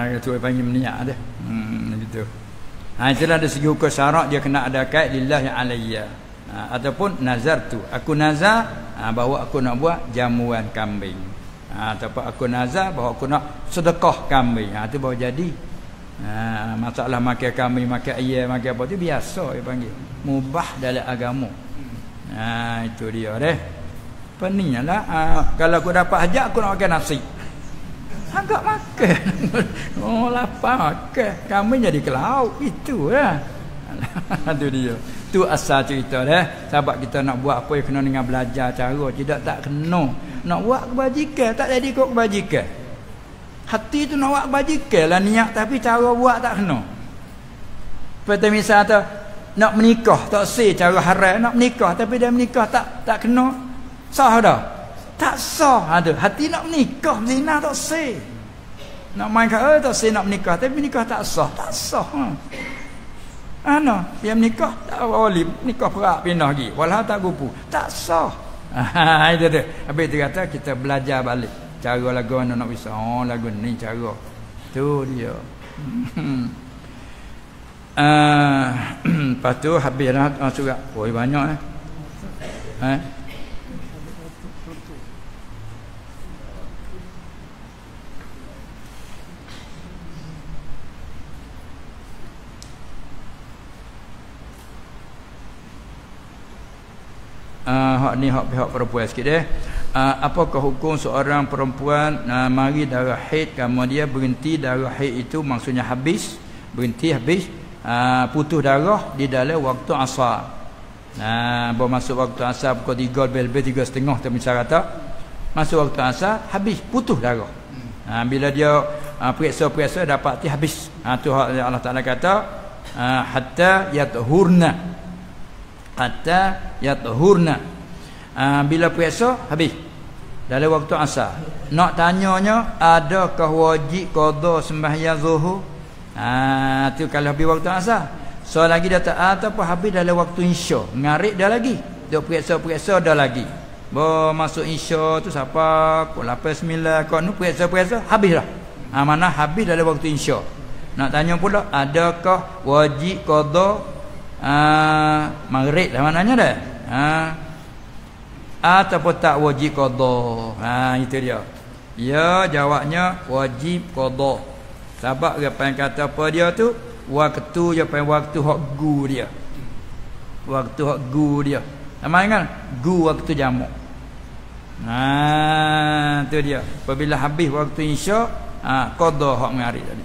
Orang tua panggil meniak dah. Gitu. Itulah dari segi hukum syarak dia kena ada kait lillahi alayya. Ataupun nazar tu. Aku nazar bahawa aku nak buat jamuan kambing. Ataupun aku nazar bahawa aku nak sedekah kambing. Itu baru jadi. Masalah makan kambing, makan ayam, makan apa tu biasa dia panggil. Mubah dalam agama. Itu dia deh. Peninglah. Kalau aku dapat hajat aku nak makan nasi. Agak makan. Lapar makan. Kami jadi ke laut. Itu lah. Itu dia. Itu asal cerita dah. Sebab kita nak buat apa yang kena dengan belajar cara. Tidak tak kena. Nak buat kebajikan. Tak jadi kok kebajikan. Hati tu nak buat kebajikan lah niat. Tapi cara buat tak kena. Seperti misalnya nak menikah. Tak sih cara haram. Nak menikah. Tapi dia menikah tak kena. Sah dah. Tak sah. Hati nak menikah zina tak sah. Nak main kat tak sah nak menikah, tapi menikah tak sah. Tak sah. Dia menikah tak wali, menikah perak pindah lagi. Walau tak gupu. Tak sah. Itu dia. Habis dia kata kita belajar balik cara lagu mana nak bisa. Lagu ni cara. Tu dia. Lepas tu habis dah surat. Banyak hak ni hak pihak perempuan sikit apakah hukum seorang perempuan mari darah haid kemudian berhenti darah haid itu maksudnya habis putus darah di dalam waktu asar. Baru masuk waktu asar pukul 3 lebih 3.30 tu misal kata masuk waktu asar habis putus darah. Bila dia periksa dapat habis. Tu Allah Taala kata hatta yathurna. Bila periksa habis dalam waktu asar. Nak tanyanya adakah wajib qada sembahyang zuhur? Tu kalau habis waktu asar. So lagi dah tak ataupun habis dalam waktu isya. Ngarik dah lagi. Duk periksa dah lagi. Masuk isya tu siapa pukul 8 9 kau nu periksa habis dah. Mana habis dalam waktu isya. Nak tanya pula adakah wajib qada maghrib dah maknanya dah. Ataupun tak wajib qada. Itu dia. Ya jawabnya wajib qada. Sebab apa yang kata apa dia tu waktu je waktu hak gu dia. Waktu hak gu dia. Sama kan gu waktu jamak. Tu dia. Apabila habis waktu isya qada hak maghrib tadi.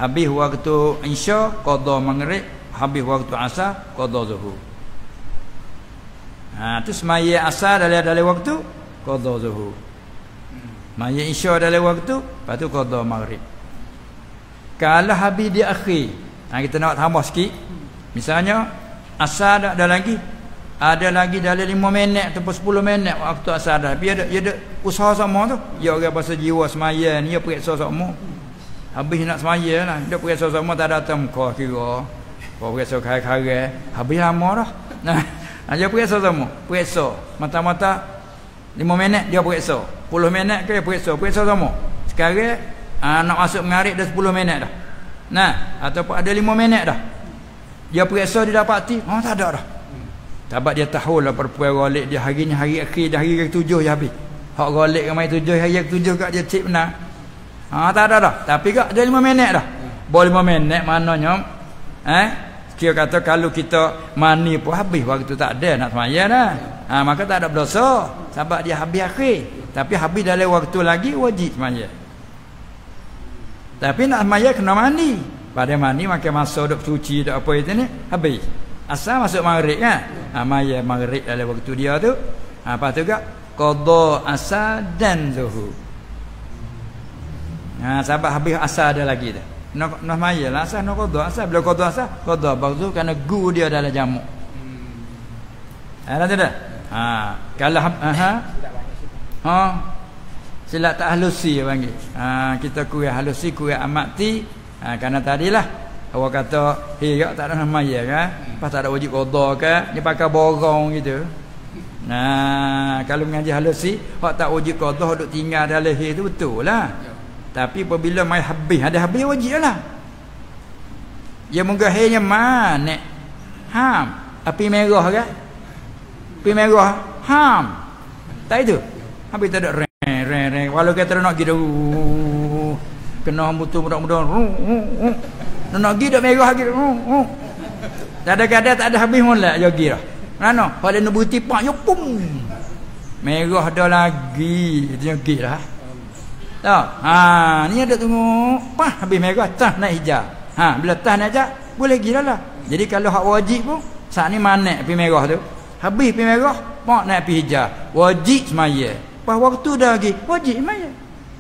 Habis waktu isya qada maghrib, habis waktu asar qada zuhur. Tu semaya asar dalam waktu qada zuhur. Semaya isya dalam waktu, lepas tu qada maghrib. Kalau habis di akhir, kita nak tambah sikit. Misalnya asar dah lagi ada lagi dalam 5 minit ataupun 10 minit waktu asar dah. Dia ada usaha sama tu. Ya orang bahasa jiwa semaya ni dia periksa sama. Habis nak semaya lah. Dia periksa sama tak datang muka kira. Kau periksa kaya-kaya. Habis lama dah. Dia periksa sama. Periksa. Mata-mata 5 minit dia periksa. 10 minit ke dia periksa. Periksa sama. Sekarang nak masuk mengarik dah 10 minit dah. Ataupun ada 5 minit dah. Dia periksa dia dapati. Tak ada dah. Sebab dia tahu lah perempuan golek dia hari ni hari akhir dah hari ke-7 je habis. Hak golek ramai 7 hari ke-7 kat dia cik benar. Tak ada dah. Tapi kat dia 5 minit dah. Boleh 5 minit maknanya kira kata kalau kita mani pun habis waktu tak ada nak sembahyang dah. Maka tak ada berdosa sebab dia habis akhir. Tapi habis dalam waktu lagi wajib sembahyang. Tapi nak sembahyang kena mandi. Pada mandi makan masa duk suci dak apa itu ni habis. Asal masuk maghrib kan. Maya maghrib dalam waktu dia tu. Lepas tu juga qada asar dan zuhur. Sebab habis asar ada lagi dah. Nak maya lah asar nak qada asar. Bila qada asar qada bagzu kerana gu dia dalam jamak. Ada tak? Kalau silat tak halusi panggil. Kita kurang halusi kurang amati. Kerana tadilah awak kata hiyak tak ada maya kan. Pas tak ada wajib qada kan. Dia pakai borong gitu. Kalau mengaji halusi hak tak wajib qada hak duk tinggal dalam hir tu betul lah. Tapi apabila mai habis ada habis wajib lah. Ya moga hirnya manek. Api merah kan. Api merah tak itu. Habis tak ada reng walau kata nak gitu. Kena butuh mudah-mudahan. Nak pergi dak merah lagi. Kadang-kadang tak ada habis molek jogi dah. Mana? Pada nak berhenti pak yo pum. Merah dah lagi jogi dah. Tahu? Ni ada tunggu. Habis merah tah naik hijau. Bila tah naik hijau boleh pergi dah. Jadi kalau hak wajib pun saat ni manek api merah tu. Habis api merah, pak naik api hijau. Wajib semaya. Pas waktu dah lagi wajib semaya.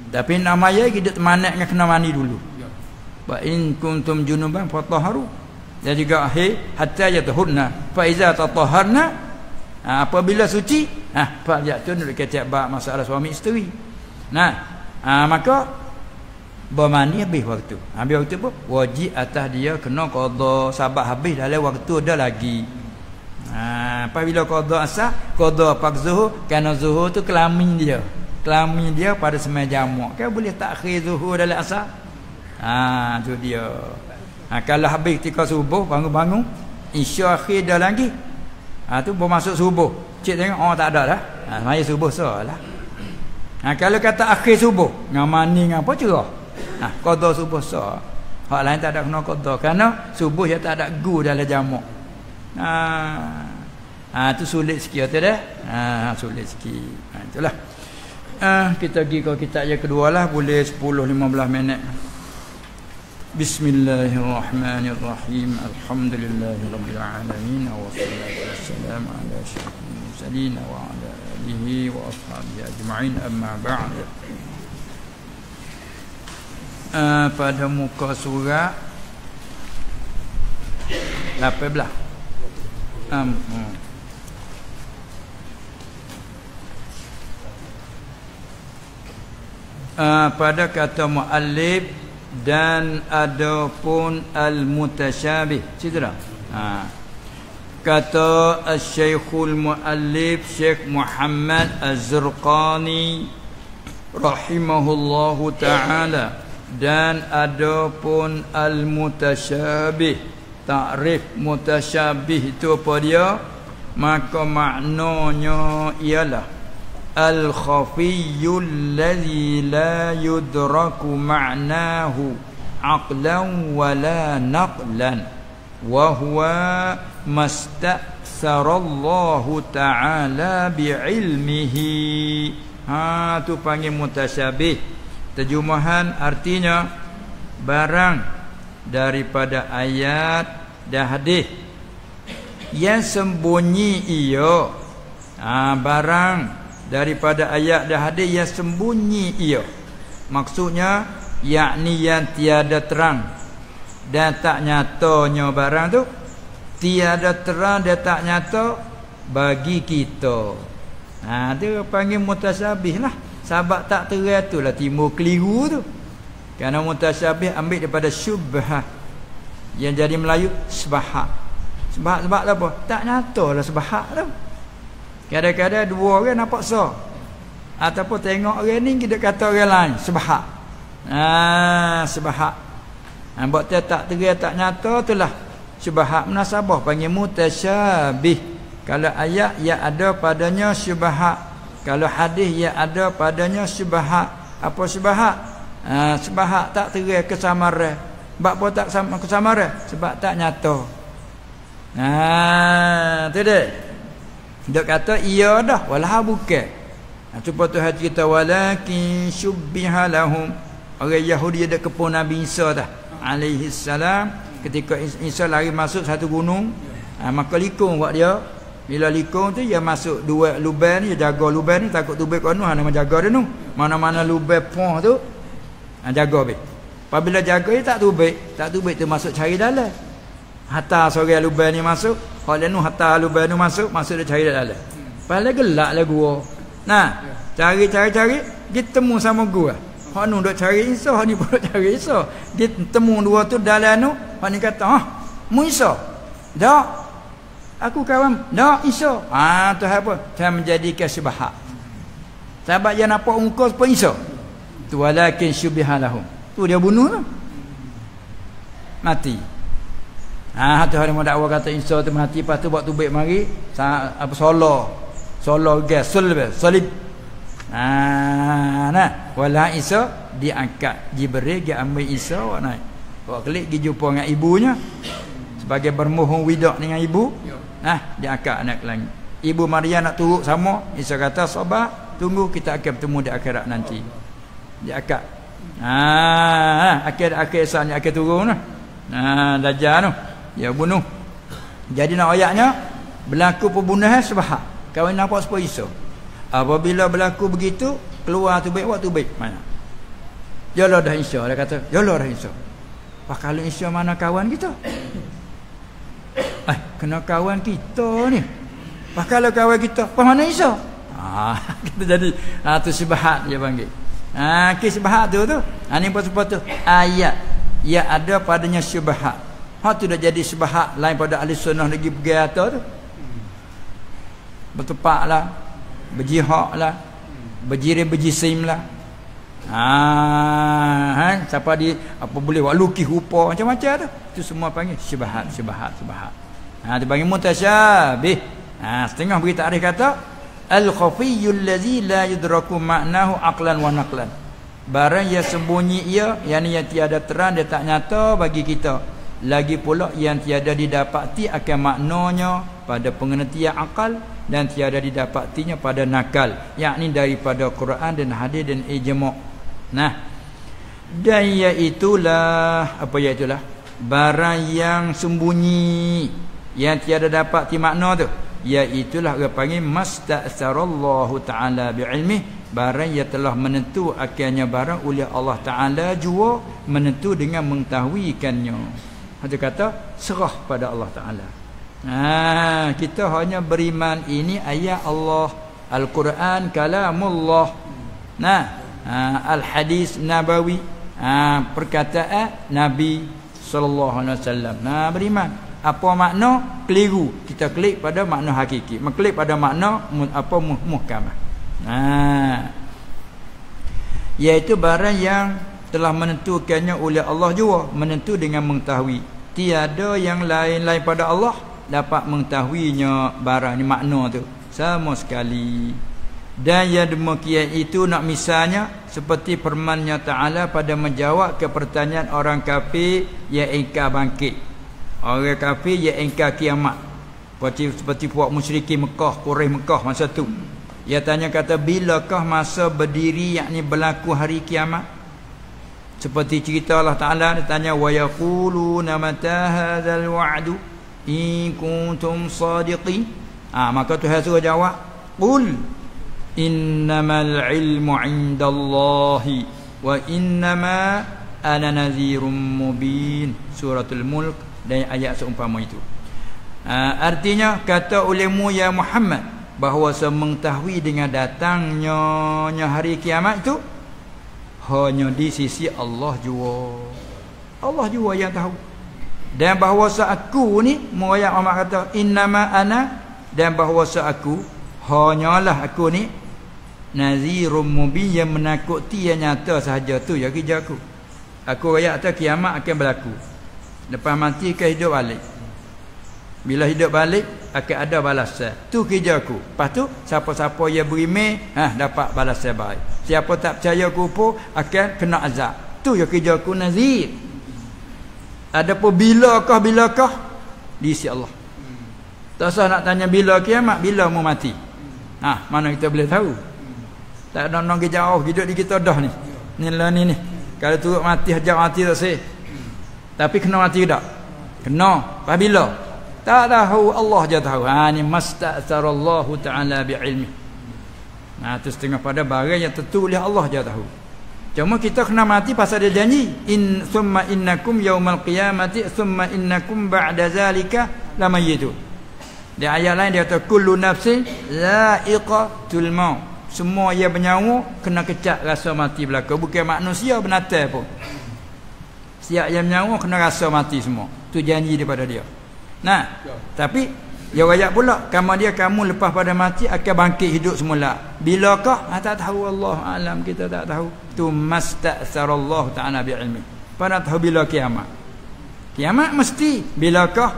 Tapi nak semaya kita manek dengan kena mandi dulu. Wa in kuntum junuban fatahharu. Dan juga hatta yatahurna. Fa iza tatahharna apabila suci fa yatun dekat bab masalah suami isteri. Maka bermandi habis waktu. Habis waktu pun wajib atas dia kena qada sebab habis dalam waktu ada lagi. Apabila qada asar, qada pak zuhur kerana zuhur tu kelamin dia. Kelamin dia pada sembahyang jamak. Kan boleh takhir zuhur dalam asar. Tu dia. Kalau habis ketika subuh bangun-bangun isya akhir dah lagi. Tu baru masuk subuh. Cik tengok tak ada dah. Maya subuh salah. Kalau kata akhir subuh ngamani ngapa cerah. Qada subuh sah. Hak lain tak ada kena qada kerana subuh dia tak ada gu dalam jamak. Tu sulit sikit tu dah. Sulit sikit. Itulah. Kita pergi ke kitab yang kedua lah, boleh 10-15 minit. Bismillahirrahmanirrahim. Alhamdulillahirabbil alamin wassalatu wassalamu ala asyrafil mursalin wa ala alihi wa ashabihi ajma'in, amma ba'd. Pada muka surat 18. Pada kata muallif dan adapun al-mutasyabih, situ dah. Kata Syekhul Muallif Syekh Muhammad Az-Zurqani rahimahullahu taala, dan adapun al-mutasyabih, takrif mutasyabih itu apa dia? Maka maknanya ialah al-khafiyyul ladzi la yudraku ma'nahu aqlan wa la naqlan wa huwa masta'sarallahu ta'ala bi'ilmihi. Tu panggil mutasyabih. Terjemahan artinya barang daripada ayat dan hadis yang sembunyi ia. Barang daripada ayat dan hadis yang sembunyi ia, maksudnya yakni yang tiada terang dan tak nyatanya barang tu, tiada terang dan tak nyata bagi kita. Dia panggil mutasyabih lah. Sebab tak terang tu lah timbul keliru tu. Kerana mutasyabih ambil daripada syubhah, yang jadi Melayu sebahak. Sebab apa? Tak nyata lah sebahak tu. Kadang-kadang dua orang nampak sah, ataupun tengok orang ni kita kata orang lain sebahak. Sebahak. Buat tak terang tak nyata itulah syubhat munasabah, panggil mutasyabih. Kalau ayat yang ada padanya syubhat, kalau hadis yang ada padanya syubhat. Apa syubhat? Syubhat tak terang kesamaran. Sebab apa tak kesamaran? Sebab tak nyata. Tu dia. Dia kata iya dah, walah bukan. Cuba Tuhan cerita walakin syubbiha lahum. Orang Yahudi ada kepun Nabi Isa dah alaihi salam. Ketika Isa lari masuk satu gunung, maka likung buat dia. Bila likung tu dia masuk dua lubang ni, dia jaga lubang ni, takut tubik kono hang jaga dia nu. Mana-mana lubang pon tu jaga be. Apabila jaga dia tak tubik tu masuk cari dalam. Hatta seorang lubang ni masuk, hak nu hatta lubang tu masuk dia cari dalam. Pala gelaklah gua. Cari dia temu sama gua. Hak nu duk cari Isa, hak ni pun duk cari Isa. Dia temu dua tu dalam nu, hak ni kata, mu Isa." "Tak. Aku kawan." "Tak, Isa." Tu apa? Saya menjadikan syubhat. Sebab dia nampak muka seperti Isa. Tu walakin syubbiha lahum. Tu dia bunuh tu. Mati. Tu hari mau dakwa kata Isa tu mati, lepas tu buat tubik mari apa solar gas salib. Wala Isa diangkat Jibril, dia ambil Isa awak naik. Awak kelik pergi jumpa dengan ibunya sebagai bermohon widak dengan ibu. Dia angkat anak ke langit. Ibu Maria nak turut sama, Isa kata sabar, tunggu kita akan bertemu di akhirat nanti. Dia angkat. Akhir Isa ni akan turun lah. Dajjal tu dia bunuh. Jadi nak ayatnya berlaku pembunuhan sebahak. Kawan nampak seperti Isa. Apabila berlaku begitu, keluar tu baik waktu baik mana? Yalah dah Isa, dia kata. Yalah dah Isa. Pak kalau Isa mana kawan kita? Kena kawan kita ni. Pak kalau kawan kita, pak mana Isa? Kita jadi tu sebahak dia panggil. Sebahak tu. Ni apa tu? Ayat yang ada padanya syubhat. Tu dah jadi syubhat lain pada ahli sunnah lagi pergi atas tu. Bertepak lah, berjihad lah, berjisim lah. Siapa di apa boleh buat lukis rupa macam-macam tu. Itu semua panggil syubhat. Dia panggil mutasyabih. Setengah beri takrif kata al-khafiyyul ladzi la yudraku ma'nahu aqlan wa naqlan. Barang yang sembunyi ia, yang tiada terang, dia tak nyata bagi kita. lagi pula yang tiada didapati akan maknanya pada pengertian akal dan tiada didapatinya pada nakal, yakni daripada Quran dan hadis dan ijma'. Nah, dan iaitulah apa iaitulah barang yang sembunyi yang tiada dapat ti makna tu, iaitulah orang panggil masta'sarallahu ta'ala bi'ilmih, barang yang telah menentu akhirnya barang oleh Allah Ta'ala jua menentu dengan mengetahuikannya. Itu kata serah pada Allah Ta'ala. Kita hanya beriman ini ayat Allah, Al-Quran kalamullah, al-hadis nabawi, perkataan Nabi sallallahu alaihi wasallam. Beriman. Apa makna keliru, kita klik pada makna hakiki, mengklik pada makna apa muhkamah. Iaitu barang yang telah menentukannya oleh Allah jua, menentu dengan mengetahui. Tiada yang lain-lain pada Allah dapat mengetahuinya barang ni, makna tu sama sekali. Dan yang demikian itu nak misalnya seperti firman-Nya Ta'ala pada menjawab ke pertanyaan orang kafir yang ingkar bangkit. Orang kafir yang ingkar kiamat, seperti puak musyrikin Mekah, Quraisy Mekah masa tu. Ia tanya kata, bilakah masa berdiri, yakni berlaku hari kiamat? Seperti cerita Allah Ta'ala, dia tanya, wa yaquluna mata hadzal wa'du in kuntum sadiqin. Maka Tuhan suruh jawab, qul innamal ilmu 'indallahi wa innama ana nadhirum mubin. Suratul Mulk dan ayat seumpama itu. Artinya kata olehmu ya Muhammad bahawa mengetahui dengan datangnya hari kiamat itu hanya di sisi Allah jua. Allah jua yang tahu. Dan bahawa aku ni, Muhammad Ahmad kata innama ana, dan bahawa aku hanyalah aku ni nazirum mubin, yang menakuti yang nyata sahaja tu ya kerja aku. Aku ayat kata kiamat akan berlaku. Lepas mati ke hidup balik. Bila hidup balik akan ada balasan. Tu kerja aku. Lepas tu siapa-siapa yang beriman dapat balasan baik. Siapa tak percaya kufur akan kena azab. Tu yang kerja aku nazir. Adapun bilakah di sisi Allah. Tak usah nak tanya bila kiamat, bila mau mati. Mana kita boleh tahu? Tak ada nak jauh hidup di kita dah ni. Ni. Kalau turut mati hajar mati tak sih. Tapi kena mati tak? Kena. Apabila? Tak tahu, Allah je tahu. Ni masta'sarallahu ta'ala bi'ilmi. Tu setengah pada barang yang tentu oleh Allah je tahu. Cuma kita kena mati pasal dia janji. Thumma innakum yawmal qiyamati thumma innakum ba'da zalika lamayyitu. Di ayat lain dia kata kullu nafsin za'iqatul maut. Semua yang bernyawa kena kecap rasa mati belaka. Bukan manusia binatang pun. Siap yang nyawa kena rasa mati semua. Tu janji daripada dia. Tapi dia rakyat pula, kamu lepas pada mati akan bangkit hidup semula. Bilakah? Tak tahu, Allah alam, kita tak tahu. Tu masta'sarallahu ta'ala bi'ilmi. Pada tahu bila kiamat. Kiamat mesti. Bilakah?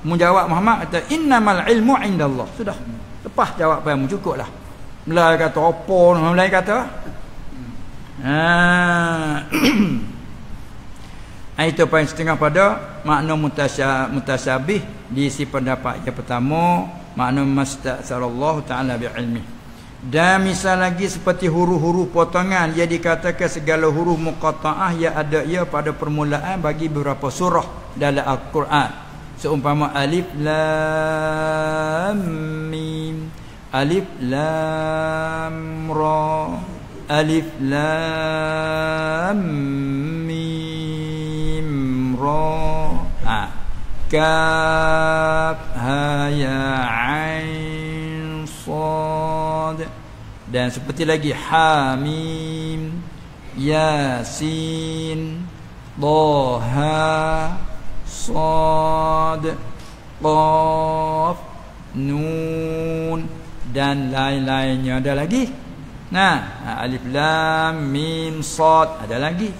Menjawab Muhammad kata innamal ilmu 'indallah. Sudah. Lepas jawapanmu cukuplah. Mulai kata apa? Mulai kata itu poin setengah pada makna mutasyabih di si pendapat yang pertama, makna masta'sarallahu ta'ala bi'ilmi. Dan misal lagi seperti huruf-huruf potongan yang dikatakan segala huruf muqatta'ah yang ada ia pada permulaan bagi beberapa surah dalam Al-Quran. Seumpama alif lam mim, alif lam ra, alif lam mim ra, kaf ha ya ain sad. Dan seperti lagi hamim, yasin, dhaha, sad, qaf, nun dan lain-lainnya. Ada lagi. Alif lam mim sad, ada lagi.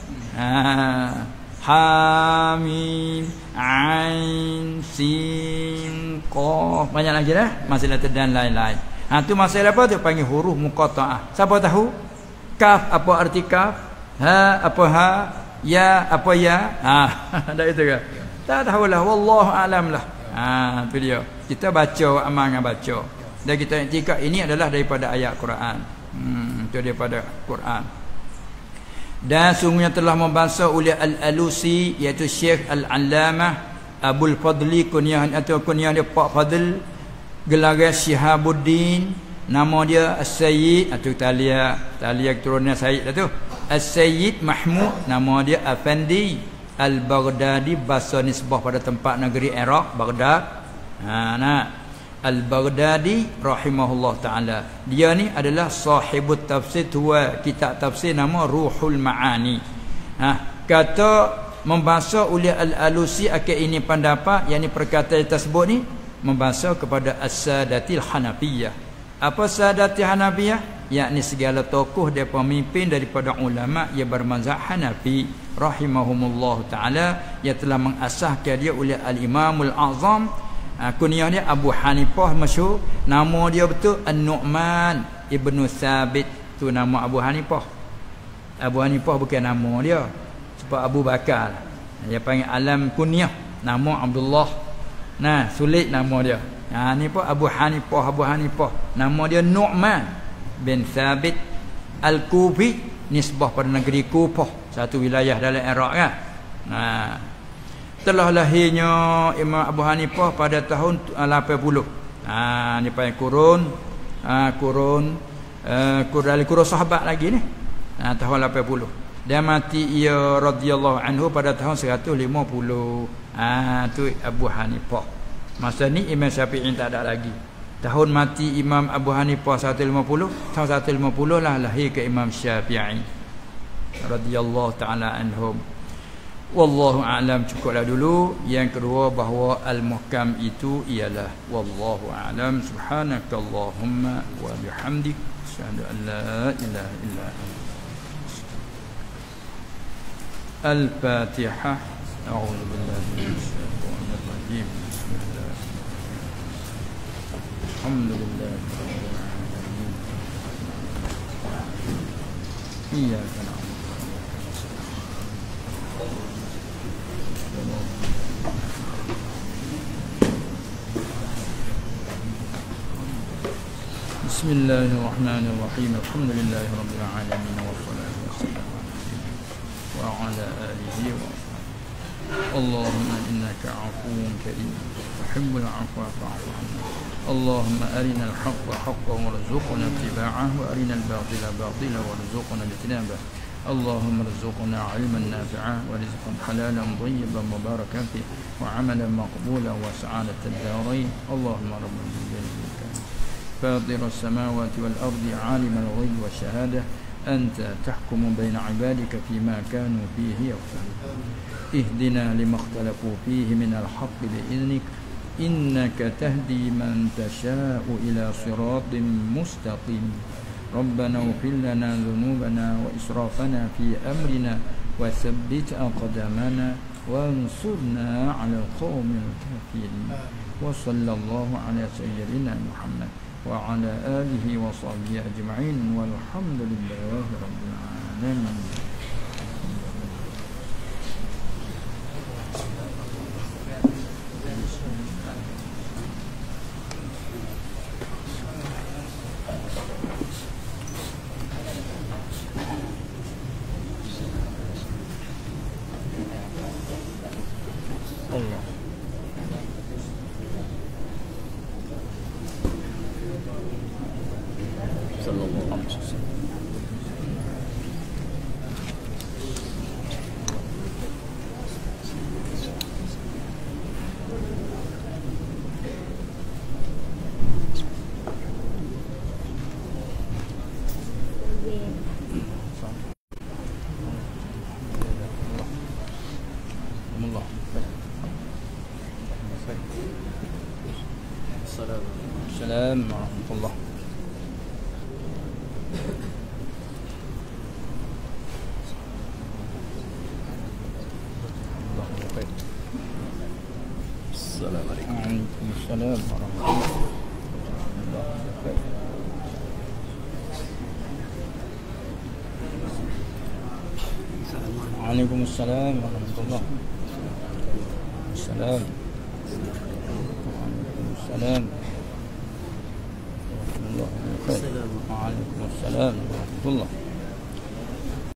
Hamim, ain, sin, qaf, banyak lagi dah. Masalah dan lain-lain. Tu masalah apa tu? Panggil huruf muqatta'ah. Siapa tahu? Kaf apa arti kaf? Ha apa ha? Ya apa ya? Dah itu ke? Tak tahulah, wallahu alam lah. Tu dia. Kita baca amal dengan baca. Dan kita iktikad ini adalah daripada ayat Quran. Itu daripada Quran. Dan sungguhnya telah membahas oleh Al-Alusi, iaitu Syekh Al-Allamah Abul Fadli, kunyah atau kunyah dia Pak Fadl, gelar Syihabuddin, nama dia As-Sayyid atau Talia keturunan Sayyid tu. As-Sayyid Mahmud, nama dia Afandi Al-Baghdadi, bahasa nisbah pada tempat negeri Iraq, Baghdad. Al-Baghdadi rahimahullah ta'ala. Dia ni adalah sahibut tafsir, tua kitab tafsir nama Ruhul Ma'ani. Kata membahasa oleh Al-Alusi akan ini pendapat, yang ni perkataan tersebut ni membahasa kepada As-Sadatil Hanafiyah. Apa Sadatil Hanafiyah? Yakni segala tokoh dan pemimpin daripada ulama yang bermazhab Hanafi rahimahumullah ta'ala, yang telah mengasahkan dia oleh Al-Imamul Azam. Kunyah dia Abu Hanifah masyhur, nama dia betul An-Nu'man Ibnu Thabit, tu nama Abu Hanifah. Abu Hanifah bukan nama dia, sebab Abu Bakar dia panggil alam kunyah, nama Abdullah. Sulit nama dia. Ni pun Abu Hanifah, nama dia Nu'man bin Thabit Al-Kufi, nisbah pada negeri Kufah, satu wilayah dalam Iraq kan. Telah lahirnya Imam Abu Hanifah pada tahun 80. Ni panggil kurun sahabat lagi ni. Tahun 80. Dia mati ia radhiyallahu anhu pada tahun 150. Tu Abu Hanifah. Masa ni Imam Syafi'i tak ada lagi. Tahun mati Imam Abu Hanifah 150, tahun 150 lah lahir ke Imam Syafi'i radhiyallahu taala anhum. Wallahu a'lam. Cukuplah dulu. Yang kedua, bahawa al-muhkam itu ialah wallahu a'lam. Subhanakallahumma wa bihamdik, asyhadu an la ilaha illa anta. Al-Fatihah. A'udzu billahi minasy syaithanir rajim. Bismillah. Alhamdulillah rabbil alamin. Iyyaka na'budu. Bismillahirrahmanirrahim. Alhamdulillahi rabbil alamin, wassalatu wassalamu wa ala alihi wa Allahumma innaka 'afuwun karim tuhibbul 'afwa fa'fu 'anna. Allahumma arina al-haqqa haqqan warzuqna ittiba'ahu wa arina al-batila batilan warzuqna ijtinabah. اللهم ارزقنا علما نافعا ورزقا حلالا طيبا مباركا فيه وعملا مقبولا وسعادة الدارين. اللهم رب الجلال فاطر السماوات والأرض عالم الغيب والشهادة أنت تحكم بين عبادك فيما كانوا فيه يختلفون. اهدنا لما اختلفوا فيه من الحق بإذنك إنك تهدي من تشاء إلى صراط مستقيم. ربنا اغفر لنا ذنوبنا وإسرافنا في أمرنا وثبت أقدامنا وانصرنا على القوم الكافرين. وصلى الله على سيدنا محمد وعلى آله وصحبه أجمعين والحمد لله رب العالمين. Assalamualaikum warahmatullahi wabarakatuh. Assalamualaikum warahmatullahi wabarakatuh. Waalaikumsalam warahmatullahi wabarakatuh. Waalaikumsalam. Waalaikumsalam. Waalaikumsalam. Waalaikumsalam.